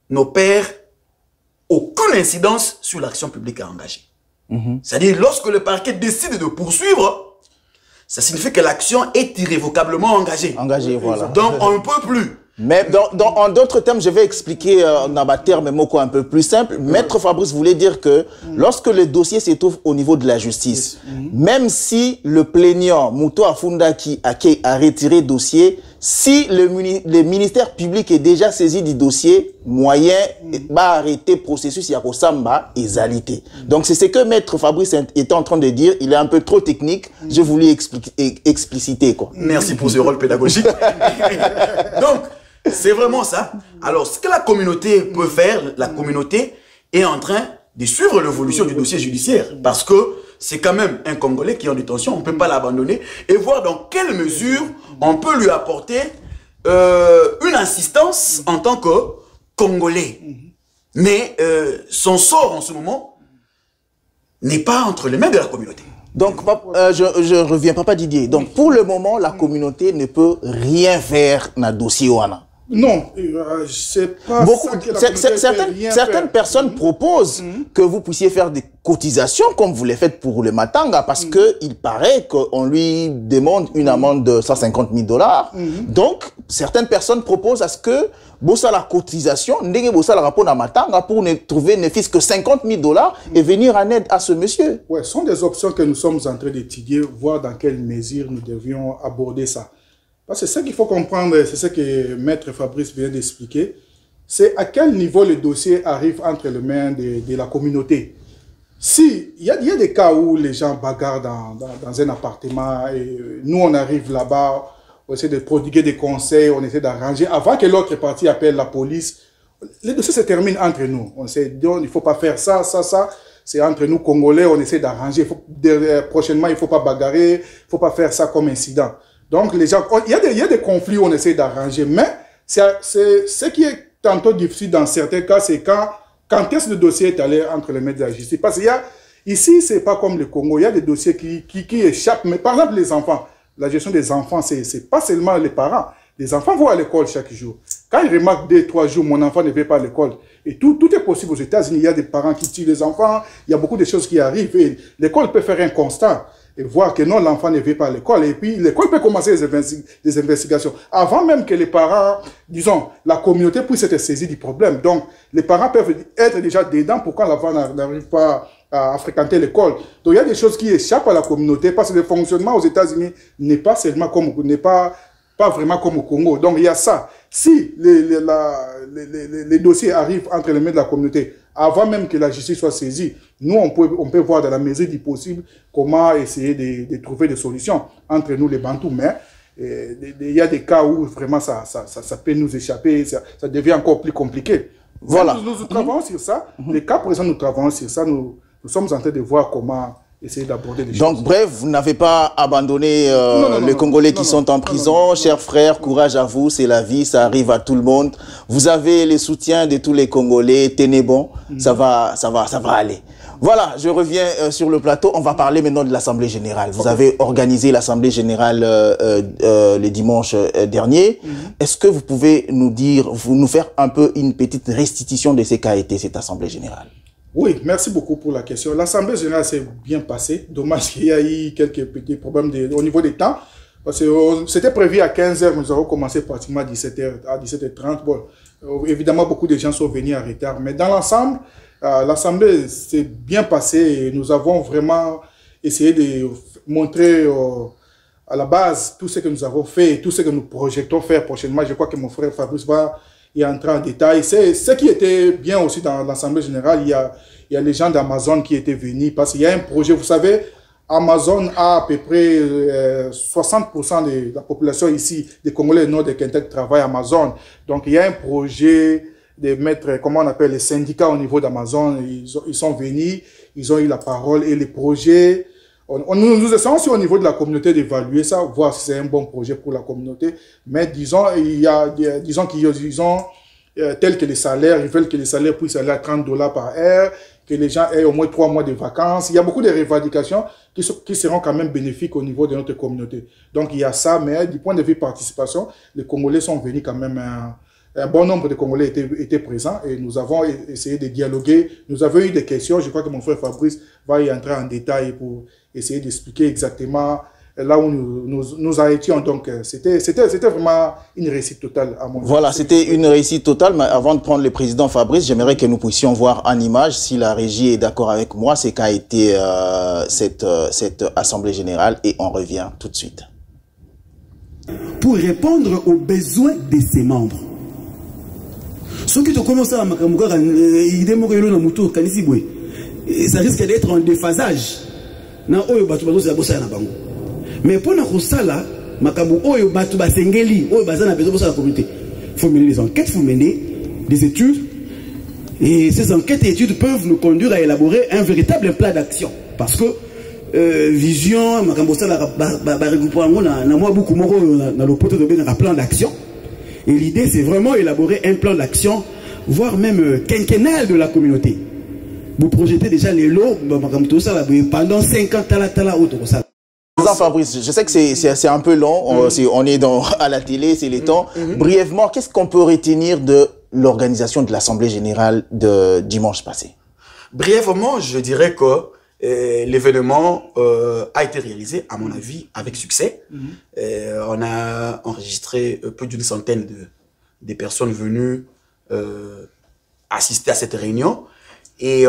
n'opère aucune incidence sur l'action publique à engager. C'est-à-dire, lorsque le parquet décide de poursuivre, ça signifie que l'action est irrévocablement engagée. Engagée, voilà. Donc, on ne peut plus. Mais en d'autres termes, je vais expliquer dans ma terme mot un peu plus simple. Maître Fabrice voulait dire que lorsque le dossier se trouve au niveau de la justice, même si le plaignant, Mouto Afundaki, a retiré le dossier, si le ministère public est déjà saisi du dossier, moyen va arrêter le processus Yakosamba et Zalité. Donc c'est ce que Maître Fabrice était en train de dire. Il est un peu trop technique. Je voulais expliciter, quoi. Merci pour ce rôle pédagogique. Donc, c'est vraiment ça. Alors, ce que la communauté peut faire, la communauté est en train de suivre l'évolution du dossier judiciaire. Parce que c'est quand même un Congolais qui est en détention, on ne peut pas l'abandonner. Et voir dans quelle mesure on peut lui apporter une assistance en tant que Congolais. Mais son sort en ce moment n'est pas entre les mains de la communauté. Donc, je reviens, Papa Didier. Donc, pour le moment, la communauté ne peut rien faire dans le dossier Ouana. Non, c'est pas certaines personnes proposent que vous puissiez faire des cotisations comme vous les faites pour le Matanga parce que il paraît qu'on lui demande une amende de 150 000 $. Donc, certaines personnes proposent à ce que bossa la cotisation, ndenge bossa la rapport à Matanga pour ne trouver ne fût que 50 000 $ et venir en aide à ce monsieur. Ouais, ce sont des options que nous sommes en train d'étudier, voir dans quelle mesure nous devions aborder ça. Parce que ce qu'il faut comprendre, c'est ce que Maître Fabrice vient d'expliquer, c'est à quel niveau le dossier arrive entre les mains de la communauté. Si, il y a des cas où les gens bagarrent dans un appartement et nous on arrive là-bas, on essaie de prodiguer des conseils, on essaie d'arranger, avant que l'autre partie appelle la police, le dossier se termine entre nous. On sait, donc, il ne faut pas faire ça, c'est entre nous Congolais, on essaie d'arranger, prochainement il ne faut pas bagarrer, il ne faut pas faire ça comme incident. Donc, les gens, il y a des conflits où on essaie d'arranger, mais ce qui est tantôt difficile dans certains cas, c'est quand est-ce que le dossier est allé entre les mains de la justice. Parce qu'il y a, ici, c'est pas comme le Congo, il y a des dossiers qui échappent, mais par exemple, les enfants, la gestion des enfants, c'est pas seulement les parents. Les enfants vont à l'école chaque jour. Quand ils remarquent 2-3 jours, mon enfant ne va pas à l'école. Et tout est possible aux États-Unis. Il y a des parents qui tuent les enfants, il y a beaucoup de choses qui arrivent. Et l'école peut faire un constat et voir que non, l'enfant ne va pas à l'école. Et puis, l'école peut commencer des investigations. Avant même que les parents, disons, la communauté puisse être saisie du problème. Donc, les parents peuvent être déjà dedans pourquoi l'enfant n'arrive pas à fréquenter l'école. Donc, il y a des choses qui échappent à la communauté parce que le fonctionnement aux États-Unis n'est pas seulement comme, n'est pas vraiment comme au Congo. Donc, il y a ça. Si les dossiers arrivent entre les mains de la communauté, avant même que la justice soit saisie, nous, on peut voir dans la mesure du possible comment essayer de trouver des solutions entre nous, les Bantous. Mais il y a des cas où vraiment ça peut nous échapper, ça devient encore plus compliqué. Voilà. Nous travaillons sur ça. Les cas présents, nous travaillons sur ça. Nous sommes en train de voir comment essayer d'aborder les choses. Donc, bref, vous n'avez pas abandonné les Congolais qui sont en prison. Chers frères, courage à vous, c'est la vie, ça arrive à tout le monde. Vous avez le soutien de tous les Congolais, tenez bon, ça va aller. Voilà, je reviens sur le plateau. On va parler maintenant de l'Assemblée Générale. Vous avez organisé l'Assemblée Générale le dimanche dernier. Est-ce que vous pouvez nous faire un peu une petite restitution de ce qu'a été cette Assemblée Générale? Oui, merci beaucoup pour la question. L'Assemblée Générale s'est bien passée. Dommage qu'il y a eu quelques petits problèmes au niveau des temps. Parce que c'était prévu à 15h, nous avons commencé pratiquement à 17h30. Bon, évidemment, beaucoup de gens sont venus en retard. Mais dans l'ensemble, l'Assemblée s'est bien passée et nous avons vraiment essayé de montrer à la base tout ce que nous avons fait et tout ce que nous projetons faire prochainement. Je crois que mon frère Fabrice va y entrer en détail. C'est ce qui était bien aussi dans l'Assemblée Générale. Il y a les gens d'Amazon qui étaient venus parce qu'il y a un projet, vous savez, Amazon a à peu près 60% de la population ici, des Congolais du Nord de Kentucky travaillent à Amazon. Donc il y a un projet de mettre, comment on appelle, les syndicats au niveau d'Amazon. Ils sont venus, ils ont eu la parole et les projets Nous essayons aussi au niveau de la communauté d'évaluer ça, voir si c'est un bon projet pour la communauté. Mais disons, disons qu'ils ont tel que les salaires, ils veulent que les salaires puissent aller à $30 par heure, que les gens aient au moins 3 mois de vacances. Il y a beaucoup de revendications qui seront quand même bénéfiques au niveau de notre communauté. Donc il y a ça, mais du point de vue participation, les Congolais sont venus quand même, un bon nombre de Congolais étaient présents et nous avons essayé de dialoguer. Nous avons eu des questions, je crois que mon frère Fabrice va y entrer en détail pour essayer d'expliquer exactement là où nous étions. Donc, c'était vraiment une réussite totale à mon avis. Voilà, c'était une réussite totale. Mais avant de prendre le président Fabrice, j'aimerais que nous puissions voir en image, si la régie est d'accord avec moi, c'est qu'a été cette Assemblée Générale et on revient tout de suite. Pour répondre aux besoins de ses membres. Ce qui te commence à ça risque d'être en déphasage. Mais pour nous ça il faut mener des enquêtes, il faut mener des études. Et ces enquêtes et études peuvent nous conduire à élaborer un véritable plan d'action. Parce que vision, plan d'action. Et l'idée, c'est vraiment élaborer un plan d'action, voire même quinquennal de la communauté. Vous projetez déjà les lots pendant 5 ans, Fabrice, je sais que c'est un peu long, on est à la télé, c'est les temps. Brièvement, qu'est-ce qu'on peut retenir de l'organisation de l'Assemblée Générale de dimanche passé? Brièvement, je dirais que l'événement a été réalisé, à mon avis, avec succès. On a enregistré plus d'une centaine de personnes venues assister à cette réunion. Et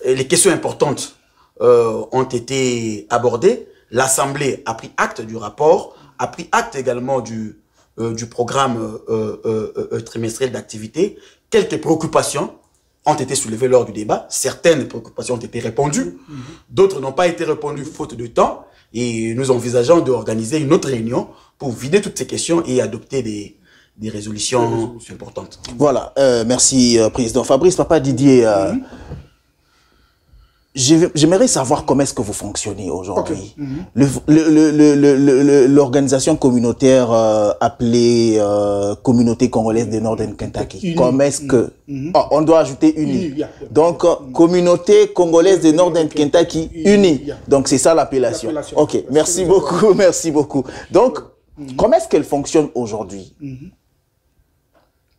les questions importantes ont été abordées. L'Assemblée a pris acte du rapport, a pris acte également du programme trimestriel d'activité. Quelques préoccupations ont été soulevées lors du débat. Certaines préoccupations ont été répondues, d'autres n'ont pas été répondues faute de temps. Et nous envisageons d'organiser une autre réunion pour vider toutes ces questions et adopter des résolutions importantes. Voilà, merci Président Fabrice. Papa Didier, j'aimerais savoir comment est-ce que vous fonctionnez aujourd'hui. L'organisation communautaire appelée Communauté Congolaise de Northern Kentucky. Comment est-ce que... on doit ajouter unie. Donc, Communauté Congolaise de Northern Kentucky unie. Donc, c'est ça l'appellation. Ok, merci beaucoup, merci beaucoup. Donc, comment est-ce qu'elle fonctionne aujourd'hui?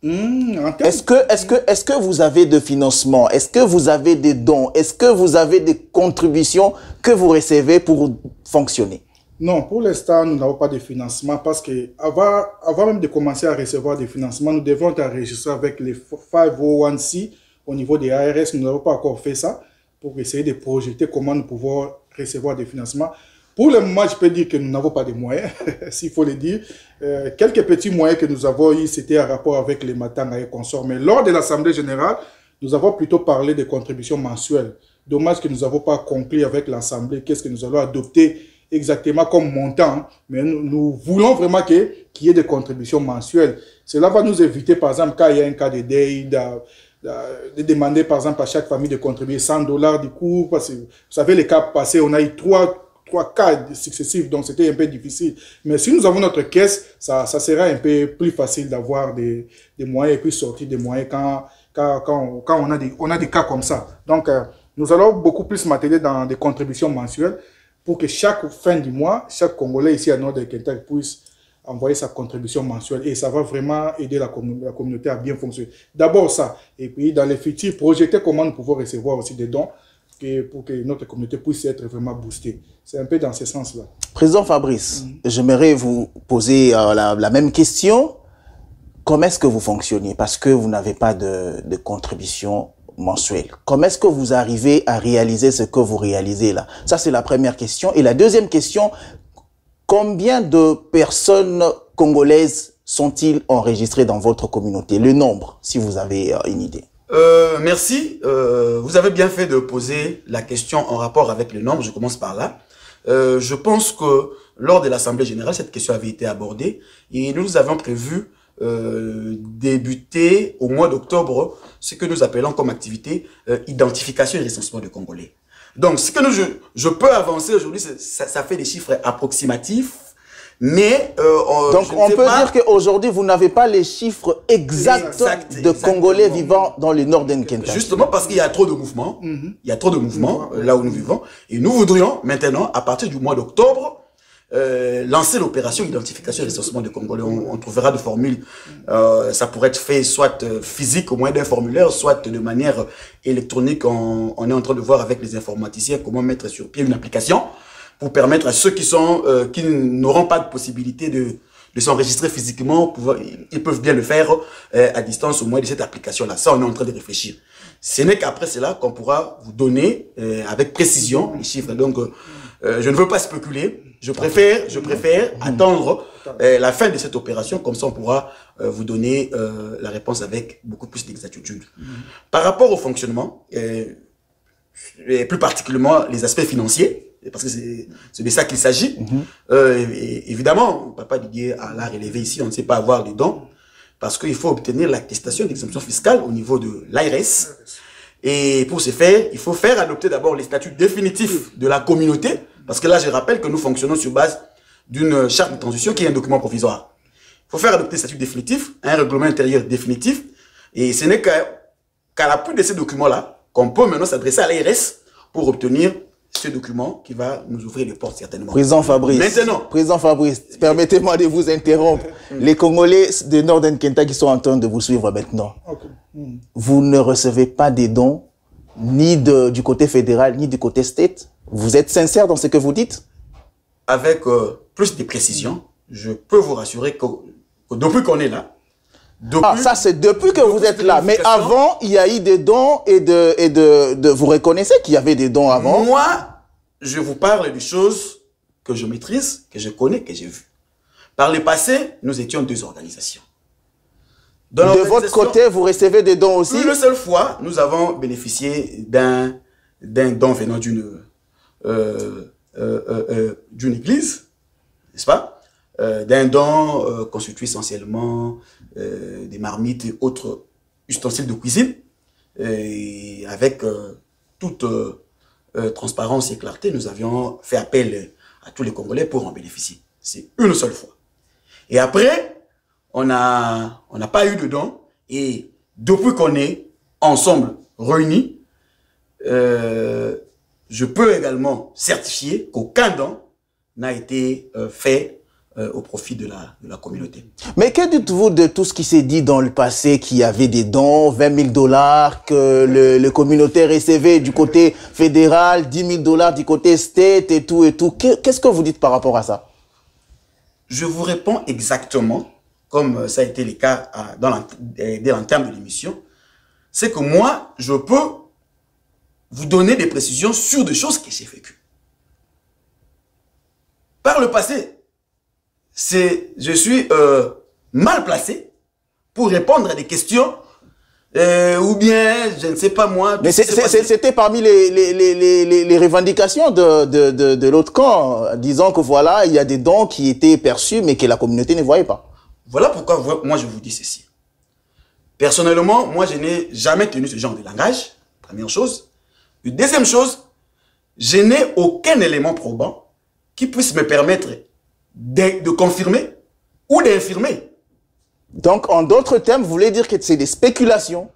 Est-ce que vous avez de financement? Est-ce que vous avez des dons? Est-ce que vous avez des contributions que vous recevez pour fonctionner? Non, pour l'instant, nous n'avons pas de financement parce que avant même de commencer à recevoir des financements, nous devons enregistrer avec les 501c au niveau des ARS. Nous n'avons pas encore fait ça pour essayer de projeter comment nous pouvons recevoir des financements. Pour le moment, je peux dire que nous n'avons pas de moyens, s'il faut le dire. Quelques petits moyens que nous avons eu, c'était en rapport avec les Matanga et consorts. Mais lors de l'Assemblée Générale, nous avons plutôt parlé des contributions mensuelles. Dommage que nous n'avons pas conclu avec l'Assemblée. Qu'est-ce que nous allons adopter exactement comme montant? Mais nous voulons vraiment qu'il y ait des contributions mensuelles. Cela va nous éviter, par exemple, quand il y a un cas de deuil, de demander, par exemple, à chaque famille de contribuer $100 du coup. Parce que, vous savez, les cas passés, on a eu trois cas successifs, donc c'était un peu difficile. Mais si nous avons notre caisse, ça sera un peu plus facile d'avoir des moyens et puis sortir des moyens quand on a des cas comme ça. Donc, nous allons beaucoup plus m'atteler dans des contributions mensuelles pour que chaque fin du mois, chaque Congolais ici à Northern Kentucky puisse envoyer sa contribution mensuelle et ça va vraiment aider la communauté à bien fonctionner. D'abord ça, et puis dans les futurs, projeter comment nous pouvons recevoir aussi des dons pour que notre communauté puisse être vraiment boostée. C'est un peu dans ce sens-là. Président Fabrice, j'aimerais vous poser la même question. Comment est-ce que vous fonctionnez? Parce que vous n'avez pas de contribution mensuelle. Comment est-ce que vous arrivez à réaliser ce que vous réalisez là? Ça, c'est la première question. Et la deuxième question, combien de personnes congolaises sont-ils enregistrées dans votre communauté? Le nombre, si vous avez une idée. Merci. Vous avez bien fait de poser la question en rapport avec le nombre. Je commence par là. Je pense que lors de l'Assemblée Générale, cette question avait été abordée et nous avons prévu débuter au mois d'octobre ce que nous appelons comme activité identification et recensement de Congolais. Donc, ce que je peux avancer aujourd'hui, ça fait des chiffres approximatifs, mais... donc, on peut dire qu'aujourd'hui, vous n'avez pas les chiffres exacts de Congolais vivant dans le nord d'Nkentak. Justement parce qu'il y a trop de mouvements. Il y a trop de mouvements là où nous vivons. Et nous voudrions maintenant, à partir du mois d'octobre, lancer l'opération identification et recensement des Congolais. On trouvera des formules. Ça pourrait être fait soit physique au moyen d'un formulaire, soit de manière électronique. On est en train de voir avec les informaticiens comment mettre sur pied une application pour permettre à ceux qui n'auront pas de possibilité de s'enregistrer physiquement, ils peuvent bien le faire à distance au moyen de cette application-là. Ça, on est en train de réfléchir. Ce n'est qu'après cela qu'on pourra vous donner avec précision les chiffres. Donc, je ne veux pas spéculer. Je préfère attendre la fin de cette opération. Comme ça, on pourra vous donner la réponse avec beaucoup plus d'exactitude. Par rapport au fonctionnement, et plus particulièrement les aspects financiers, parce que c'est de ça qu'il s'agit. Évidemment, Papa Didier a la relevé ici, on ne sait pas avoir de dons, parce qu'il faut obtenir l'attestation d'exemption fiscale au niveau de l'ARS. Et pour ce faire, il faut faire adopter d'abord les statuts définitifs de la communauté, parce que là, je rappelle que nous fonctionnons sur base d'une charte de transition qui est un document provisoire. Il faut faire adopter les statuts définitifs, un règlement intérieur définitif, et ce n'est qu'à l'appui de ces documents-là qu'on peut maintenant s'adresser à l'ARS pour obtenir ce document qui va nous ouvrir les portes certainement. Président Fabrice, Président Fabrice, permettez-moi de vous interrompre. Les Congolais de Northern Kentucky qui sont en train de vous suivre maintenant. Vous ne recevez pas des dons ni du côté fédéral ni du côté state. Vous êtes sincère dans ce que vous dites? Avec plus de précision, je peux vous rassurer que depuis qu'on est là, ça c'est depuis que vous êtes là. Mais avant, il y a eu des dons et vous reconnaissez qu'il y avait des dons avant? Moi, je vous parle de choses que je maîtrise, que je connais, que j'ai vues. Par le passé, nous étions deux organisations. De votre côté, vous recevez des dons aussi? Une seule fois, nous avons bénéficié d'un don venant d'une église, n'est-ce pas? D'un don constitué essentiellement des marmites et autres ustensiles de cuisine. Et avec toute transparence et clarté, nous avions fait appel à tous les Congolais pour en bénéficier. C'est une seule fois. Et après, on n'a pas eu de don. Et depuis qu'on est ensemble réunis, je peux également certifier qu'aucun don n'a été fait au profit de la communauté. Mais que dites-vous de tout ce qui s'est dit dans le passé, qu'il y avait des dons, 20 000 $, que le communauté recevait du côté fédéral, 10 000 $, du côté state et tout et tout. Qu'est-ce que vous dites par rapport à ça? Je vous réponds exactement, comme ça a été le cas dès l'entame de l'émission. C'est que moi, je peux vous donner des précisions sur des choses que j'ai vécues. Par le passé, je suis mal placé pour répondre à des questions ou bien, je ne sais pas moi. Mais c'était parmi les revendications de l'autre camp, disant que voilà, il y a des dons qui étaient perçus mais que la communauté ne voyait pas. Voilà pourquoi moi je vous dis ceci. Personnellement, moi je n'ai jamais tenu ce genre de langage, première chose. Et deuxième chose, je n'ai aucun élément probant qui puisse me permettre de confirmer ou d'infirmer. Donc, en d'autres termes, vous voulez dire que c'est des spéculations?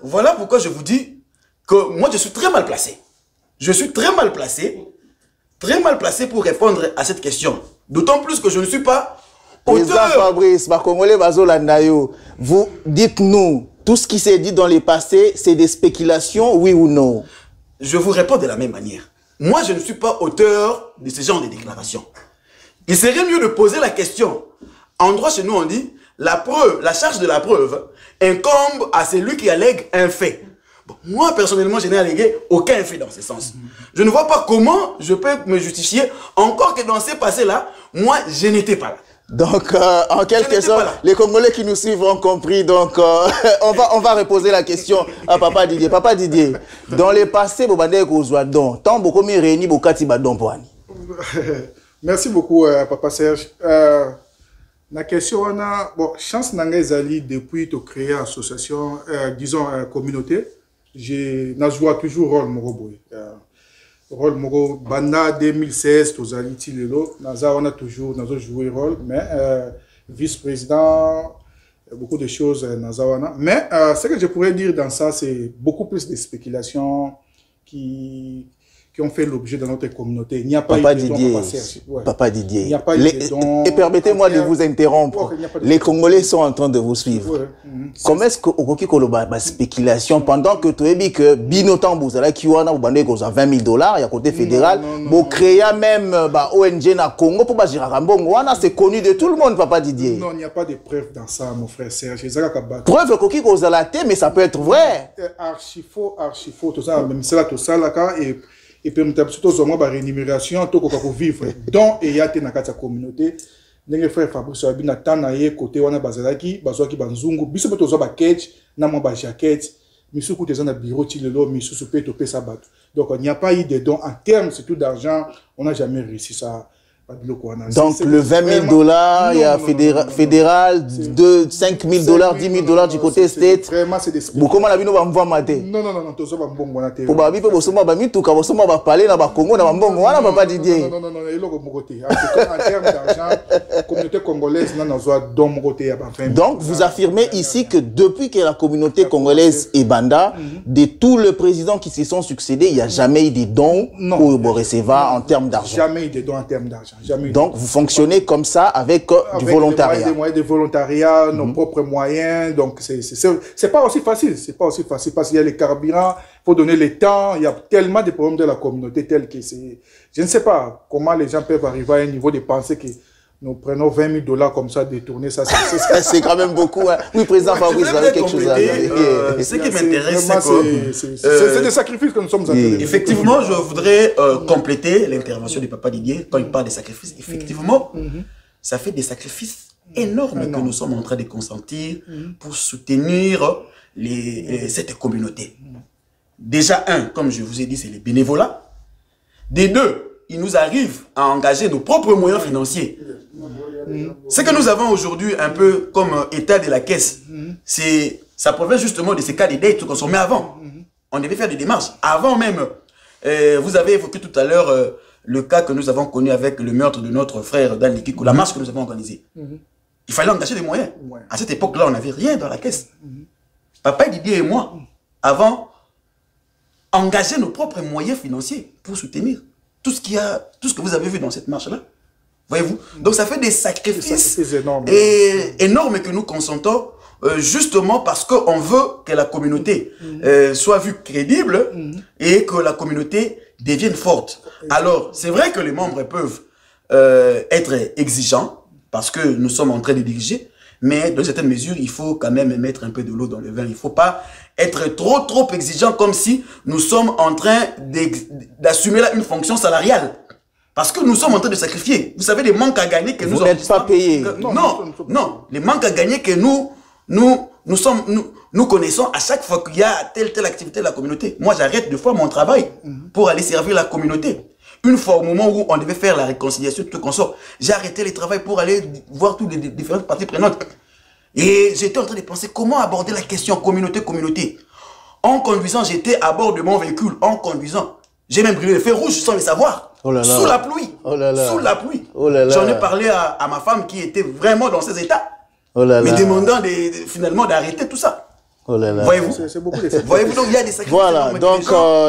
Voilà pourquoi je vous dis que moi, je suis très mal placé. Je suis très mal placé pour répondre à cette question. D'autant plus que je ne suis pas auteur. Fabrice, vous dites-nous, tout ce qui s'est dit dans les passés, c'est des spéculations, oui ou non? Je vous réponds de la même manière. Moi, je ne suis pas auteur de ce genre de déclaration. Il serait mieux de poser la question. En droit, chez nous, on dit, la charge de la preuve incombe à celui qui allègue un fait. Bon, moi, personnellement, je n'ai allégué aucun fait dans ce sens. Je ne vois pas comment je peux me justifier, encore que dans ces passés-là, moi, je n'étais pas là. Donc, en quelque sorte, les Congolais qui nous suivent ont compris. Donc, on va reposer la question à Papa Didier. Papa Didier, dans les passés, merci beaucoup, Papa Serge. La question, on a, bon, chance n'a zali depuis de créer association, disons, communauté, j'ai joué toujours rôle Moro. Rôle Moro, Banda 2016, Tozali Tilelo, on a toujours joué rôle, mais vice-président, beaucoup de choses, Nazawana. Mais ce que je pourrais dire dans ça, c'est beaucoup plus de spéculations qui ont fait l'objet de notre communauté. Il n'y a pas Papa eu de Didier, dons, Papa Didier. Il n'y a pas eu de dons. Et permettez-moi de vous interrompre. Les Congolais sont en train de vous suivre. Ouais. Comment est-ce que Okoki Koloba spéculation pendant que tu as dit que Binotan Bouzala Kiwana vous bandez 20 000 $, il y a côté fédéral, vous créez même ONG na Congo pour Bajirambongo, c'est connu de tout le monde, Papa Didier. Non, il n'y a pas de preuves dans ça, mon frère Serge. Preuve Okoki Kozala té, mais ça peut être vrai. Archi faux, tout ça, même ça, tout ça, là, et puis, surtout, sur moi, rémunération, tout ce qu'on vivre. Donc, il y a une communauté. Les frères Fabrice Abina, Tanaye, côté Wana Bazalaki, Bazwaki Banzungu, Bissou Tozo Baketch, Namon Bajaket, Missou Koutezan a bureau Tilelo, Missou Soupé Topé Sabat. Donc, il n'y a pas eu de dons en termes, surtout d'argent, on n'a jamais réussi ça. Donc, le 20 000 $, il y a fédéral, 5 000 $, 10 000 $ du côté state. Vraiment, c'est des spéculations. Comment la vie nous va me mater? Non, tu as un bon bon. Pour Babi, pour Bosoma, Bami, tout cas, Bosoma va parler dans le Congo, dans le Congo, on va pas Didier. Non, il est au côté. En termes d'argent, la communauté congolaise n'a pas dans mon côté. Donc, vous affirmez ici que depuis que la communauté congolaise est Banda, de tous les présidents qui se sont succédés, il n'y a jamais eu de dons pour recevoir en termes d'argent. Jamais eu de dons en termes d'argent. Donc, vous fonctionnez comme ça avec du volontariat. Des moyens de volontariat, nos propres moyens. Donc, c'est pas aussi facile. C'est pas aussi facile parce qu'il y a les carburants, il faut donner le temps. Il y a tellement de problèmes de la communauté tels que c'est. Je ne sais pas comment les gens peuvent arriver à un niveau de pensée que nous prenons 20 000 $ comme ça, détourner ça. C'est quand même beaucoup. Hein. Oui, président Fabrice, vous avez quelque chose à dire. Ce qui m'intéresse, c'est des sacrifices que nous sommes en train de faire. Effectivement, je voudrais compléter l'intervention du Papa Didier quand il parle des sacrifices. Effectivement, ça fait des sacrifices énormes que nous sommes en train de consentir pour soutenir cette communauté. Déjà, comme je vous ai dit, c'est les bénévolats. Des deux, il nous arrive à engager nos propres moyens financiers. Ce que nous avons aujourd'hui, un peu comme état de la caisse, ça provient justement de ces cas de dette qu'on s'en met avant. On devait faire des démarches. Avant même, vous avez évoqué tout à l'heure le cas que nous avons connu avec le meurtre de notre frère Dan Likikou, la marche que nous avons organisée. Il fallait engager des moyens. À cette époque-là, on n'avait rien dans la caisse. Papa Didier et moi avons engagé nos propres moyens financiers pour soutenir tout ce que vous avez vu dans cette marche-là. Voyez-vous? Donc ça fait des sacrifices énormes que nous consentons, justement parce qu'on veut que la communauté soit vue crédible et que la communauté devienne forte. Alors, c'est vrai que les membres peuvent être exigeants parce que nous sommes en train de diriger, mais dans certaines mesures, il faut quand même mettre un peu de l'eau dans le vin. Il ne faut pas être trop exigeant comme si nous sommes en train d'assumer là une fonction salariale. Parce que nous sommes en train de sacrifier. Vous savez, les manques à gagner que nous... Vous n'êtes pas payé. Non. Les manques à gagner que nous connaissons à chaque fois qu'il y a telle activité de la communauté. Moi, j'arrête 2 fois mon travail pour aller servir la communauté. Une fois, au moment où on devait faire la réconciliation, tout qu'on sort, j'ai arrêté le travail pour aller voir toutes les différentes parties prenantes. Et j'étais en train de penser comment aborder la question communauté. En conduisant, j'étais à bord de mon véhicule, en conduisant. J'ai même brûlé le feu rouge sans le savoir. Oh là là. Sous la pluie. Oh là là. Sous la pluie. Oh là là. J'en ai parlé à ma femme qui était vraiment dans ces états. Oh là là. Me demandant finalement d'arrêter tout ça. Oh là là. Voyez-vous? C'est beaucoup de sacrifices. Voyez-vous, donc il y a des sacrifices. Voilà, donc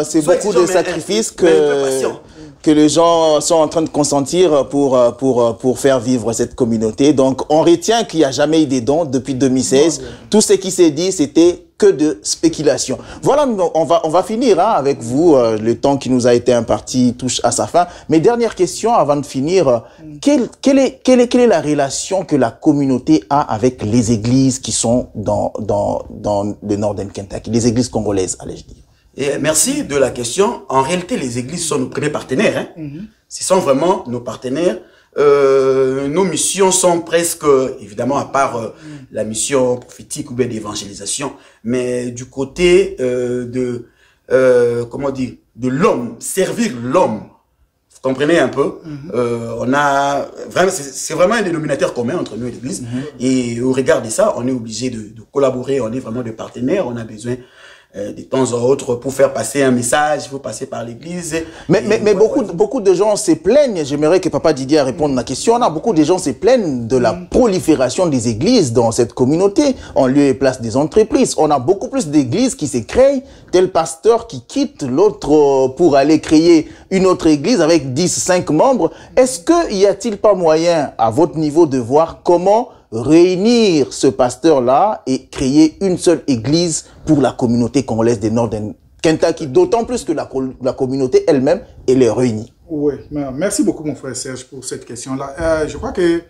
c'est beaucoup de sacrifices que les gens sont en train de consentir pour faire vivre cette communauté. Donc on retient qu'il n'y a jamais eu des dons depuis 2016. Tout ce qui s'est dit, c'était que de spéculation. Voilà, on va finir avec vous. Le temps qui nous a été imparti touche à sa fin. Mais dernière question avant de finir. Quelle est la relation que la communauté a avec les églises qui sont dans le Northern Kentucky, les églises congolaises, allais-je dire? Et merci de la question. En réalité, les églises sont nos premiers partenaires. Ce sont vraiment nos partenaires. Nos missions sont presque, évidemment, à part la mission prophétique ou bien d'évangélisation, mais du côté comment dire, de l'homme, servir l'homme. Vous comprenez un peu? On a vraiment, c'est vraiment un dénominateur commun entre nous et l'Église. Et au regard de ça, on est obligé de collaborer. On est vraiment des partenaires. On a besoin de temps en autre, pour faire passer un message, il faut passer par l'église. Mais beaucoup de gens se plaignent, j'aimerais que Papa Didier réponde à ma question. Là, beaucoup de gens se plaignent de la prolifération des églises dans cette communauté, en lieu et place des entreprises. On a beaucoup plus d'églises qui se créent, tel pasteur qui quitte l'autre pour aller créer une autre église avec 10, 5 membres. Est-ce qu'il y a-t-il pas moyen, à votre niveau, de voir comment réunir ce pasteur-là et créer une seule église pour la communauté congolaise du Northern Kentucky, d'autant plus que la communauté elle-même, elle est réunie. Oui, merci beaucoup mon frère Serge pour cette question-là. Je crois que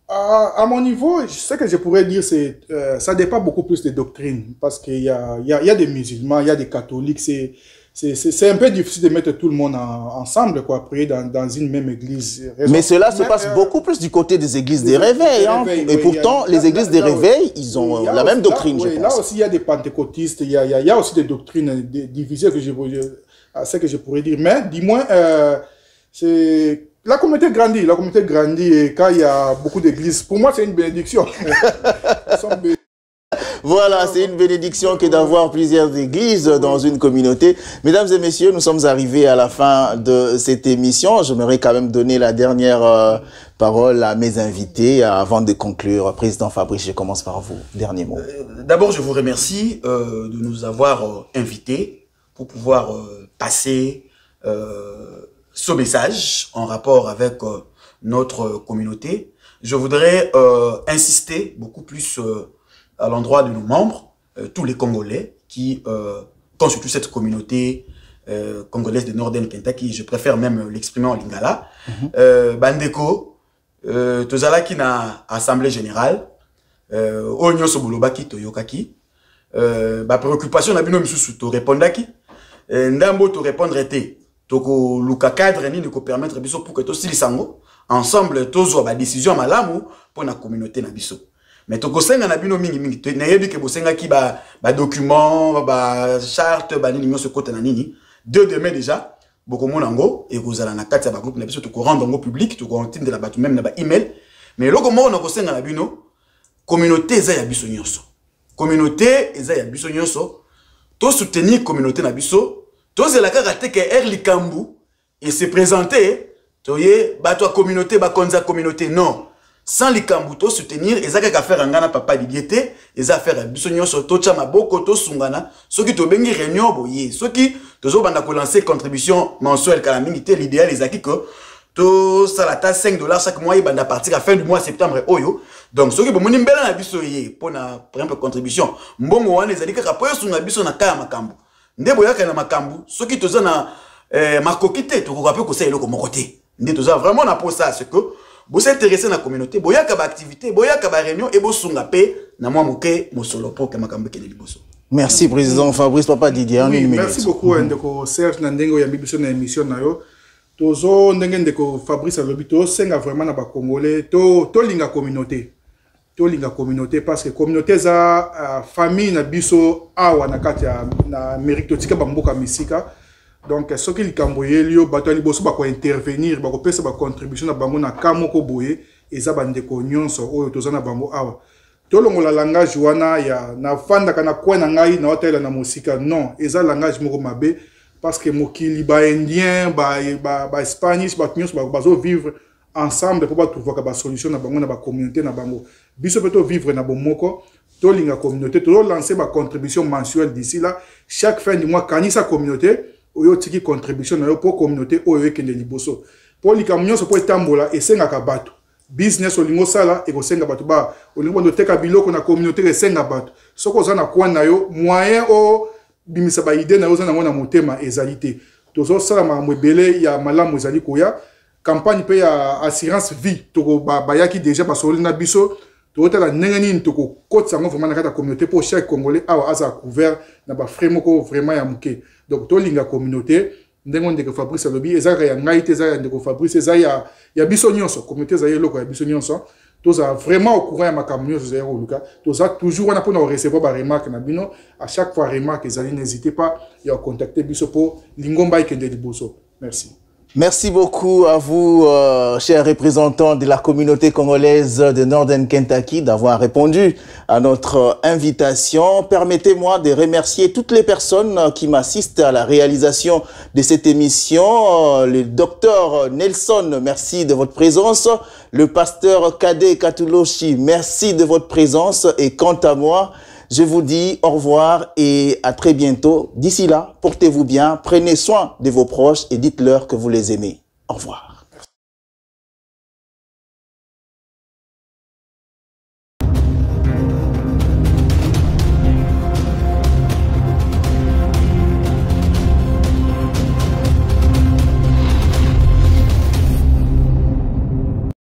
à mon niveau, ce que je pourrais dire, c'est ça dépend beaucoup plus des doctrines, parce qu'il y a des musulmans, il y a des catholiques, c'est un peu difficile de mettre tout le monde ensemble, quoi, prier dans une même église. Mais cela se passe beaucoup plus du côté des églises des réveils. Et pourtant, les églises des réveils, ils ont la même doctrine, je pense. Là aussi, il y a des pentecôtistes, il y a aussi des doctrines divisées, ce que je pourrais dire. Mais, dis-moi, la communauté grandit, et quand il y a beaucoup d'églises, pour moi, c'est une bénédiction. Voilà, c'est une bénédiction que d'avoir plusieurs églises dans une communauté. Mesdames et messieurs, nous sommes arrivés à la fin de cette émission. J'aimerais quand même donner la dernière parole à mes invités avant de conclure. Président Fabrice, je commence par vous. Dernier mot. D'abord, je vous remercie de nous avoir invités pour pouvoir passer ce message en rapport avec notre communauté. Je voudrais insister beaucoup plus à l'endroit de nos membres, tous les Congolais qui constituent cette communauté congolaise de Northern Kentucky. Je préfère même l'exprimer en lingala. Bandeko, tozalaki na assemblée générale, onyo sobolobaki toyokaki, ba préoccupation na bino misusu to répondaki, ndambo to répondre été, toko luka cadre ni ko permettre biso pour que to silisango ensemble tozwa ba décision malamu pour na communauté na biso. Mais to kosenga na bino mingi na yebi ke bosenga ki ba document ba charte ba nini nyonso kota na nini de demain déjà boko monango et kozala na kati ya ba groupe na biso to ko rendre ngo public to ko ntinde la batu même na ba email mais loko mo na kosenga na bino communauté eza ya biso nyonso to soutenir communauté na biso to zela kaka te ke likambu et se présenter toye ba to communauté ba konza communauté non. Sans les kambuto soutenir, ils ont qu'à faire un gana papa d'idéité, ils ont faire biso nyonso to chama boko to sungana, ceux qui to bengi réunion boye, ceux qui toujours banda ko lancer contribution mensuelle calamité, l'idéal les acquis que to salata $5 chaque mois et banda partir à fin du mois septembre oyo. Donc ceux qui bomoni mbela na biso ye pour na par exemple contribution, mbongo wana ezali kaka po sunga biso na kaya makambu. Ndebo yaka na makambu, ceux qui toza na makokite to ko rappeler ko ça eloko mokote. Ndé toza vraiment na pour ça c'est que vous êtes intéressé dans la communauté, vous avez des activités, vous avez des réunions et vous avez des Merci, Président Fabrice Papa Didier. Oui, merci beaucoup, Ndeko Serge Nandengo, y a mis sur émission. Tozo Ndeko Fabrice Alobito, c'est vraiment na Congolais, to linga communauté. To linga communauté parce que communauté za famille na biso awa na kati na Amérique totika bamboka misika. Donc, ce qui est camboyé, il y a intervenir, il y a contribution à bango na kamoko boye, et ça bande konyon so o tozana bango awa. Tolongo la langage wana ya na fanda kana kwa na ngai na hôtel na musika non, et ça langage moko mabe parce que mokili ba indien, ba spanish, ba nyos ba bazo vivre ensemble pour trouver ba solution na bango na ba communauté na bango. Biso peto vivre na bomoko, to linga communauté, to lancer ba contribution mensuelle d'ici là, chaque fin du mois kanisa communauté oyo tiki contribution na yo pour communauté oyo ekende liboso pour likamnyo so pour tambola esenga ka bato business olingo sala e ko senga bato ba olingo ndo teka biloko na communauté esenga bato soko za na kwa na yo moyen o bimisa ba idée na yo za na ngona motema ezalité tozo sala ma mwebele ya malamu ezali koya campagne pe ya assurance vie to ba yaki déjà ba soli na biso to tala nengani ntoko kotsa ngo vraiment na kata communauté pour chaque congolais awa aza couvert na ba frais moko vraiment ya muke. Donc, to linga communauté, ndengo ndeko Fabrice alobi, ezaka ya ngai te za ndeko Fabrice eza ya biso nyonso, communauté za yeloko ya biso nyonso, to za vraiment au courant ya makambo nyonso za yoluka, to za toujours wana pona recevoir ba remarque na bino, à chaque fois remarque ezali n'hésitez pas ya contacter biso pour lingomba ikende liboso. Merci. Merci beaucoup à vous, chers représentants de la communauté congolaise de Northern Kentucky, d'avoir répondu à notre invitation. Permettez-moi de remercier toutes les personnes qui m'assistent à la réalisation de cette émission. Le docteur Nelson, merci de votre présence. Le pasteur Kade Katuloshi, merci de votre présence. Et quant à moi, je vous dis au revoir et à très bientôt. D'ici là, portez-vous bien, prenez soin de vos proches et dites-leur que vous les aimez. Au revoir.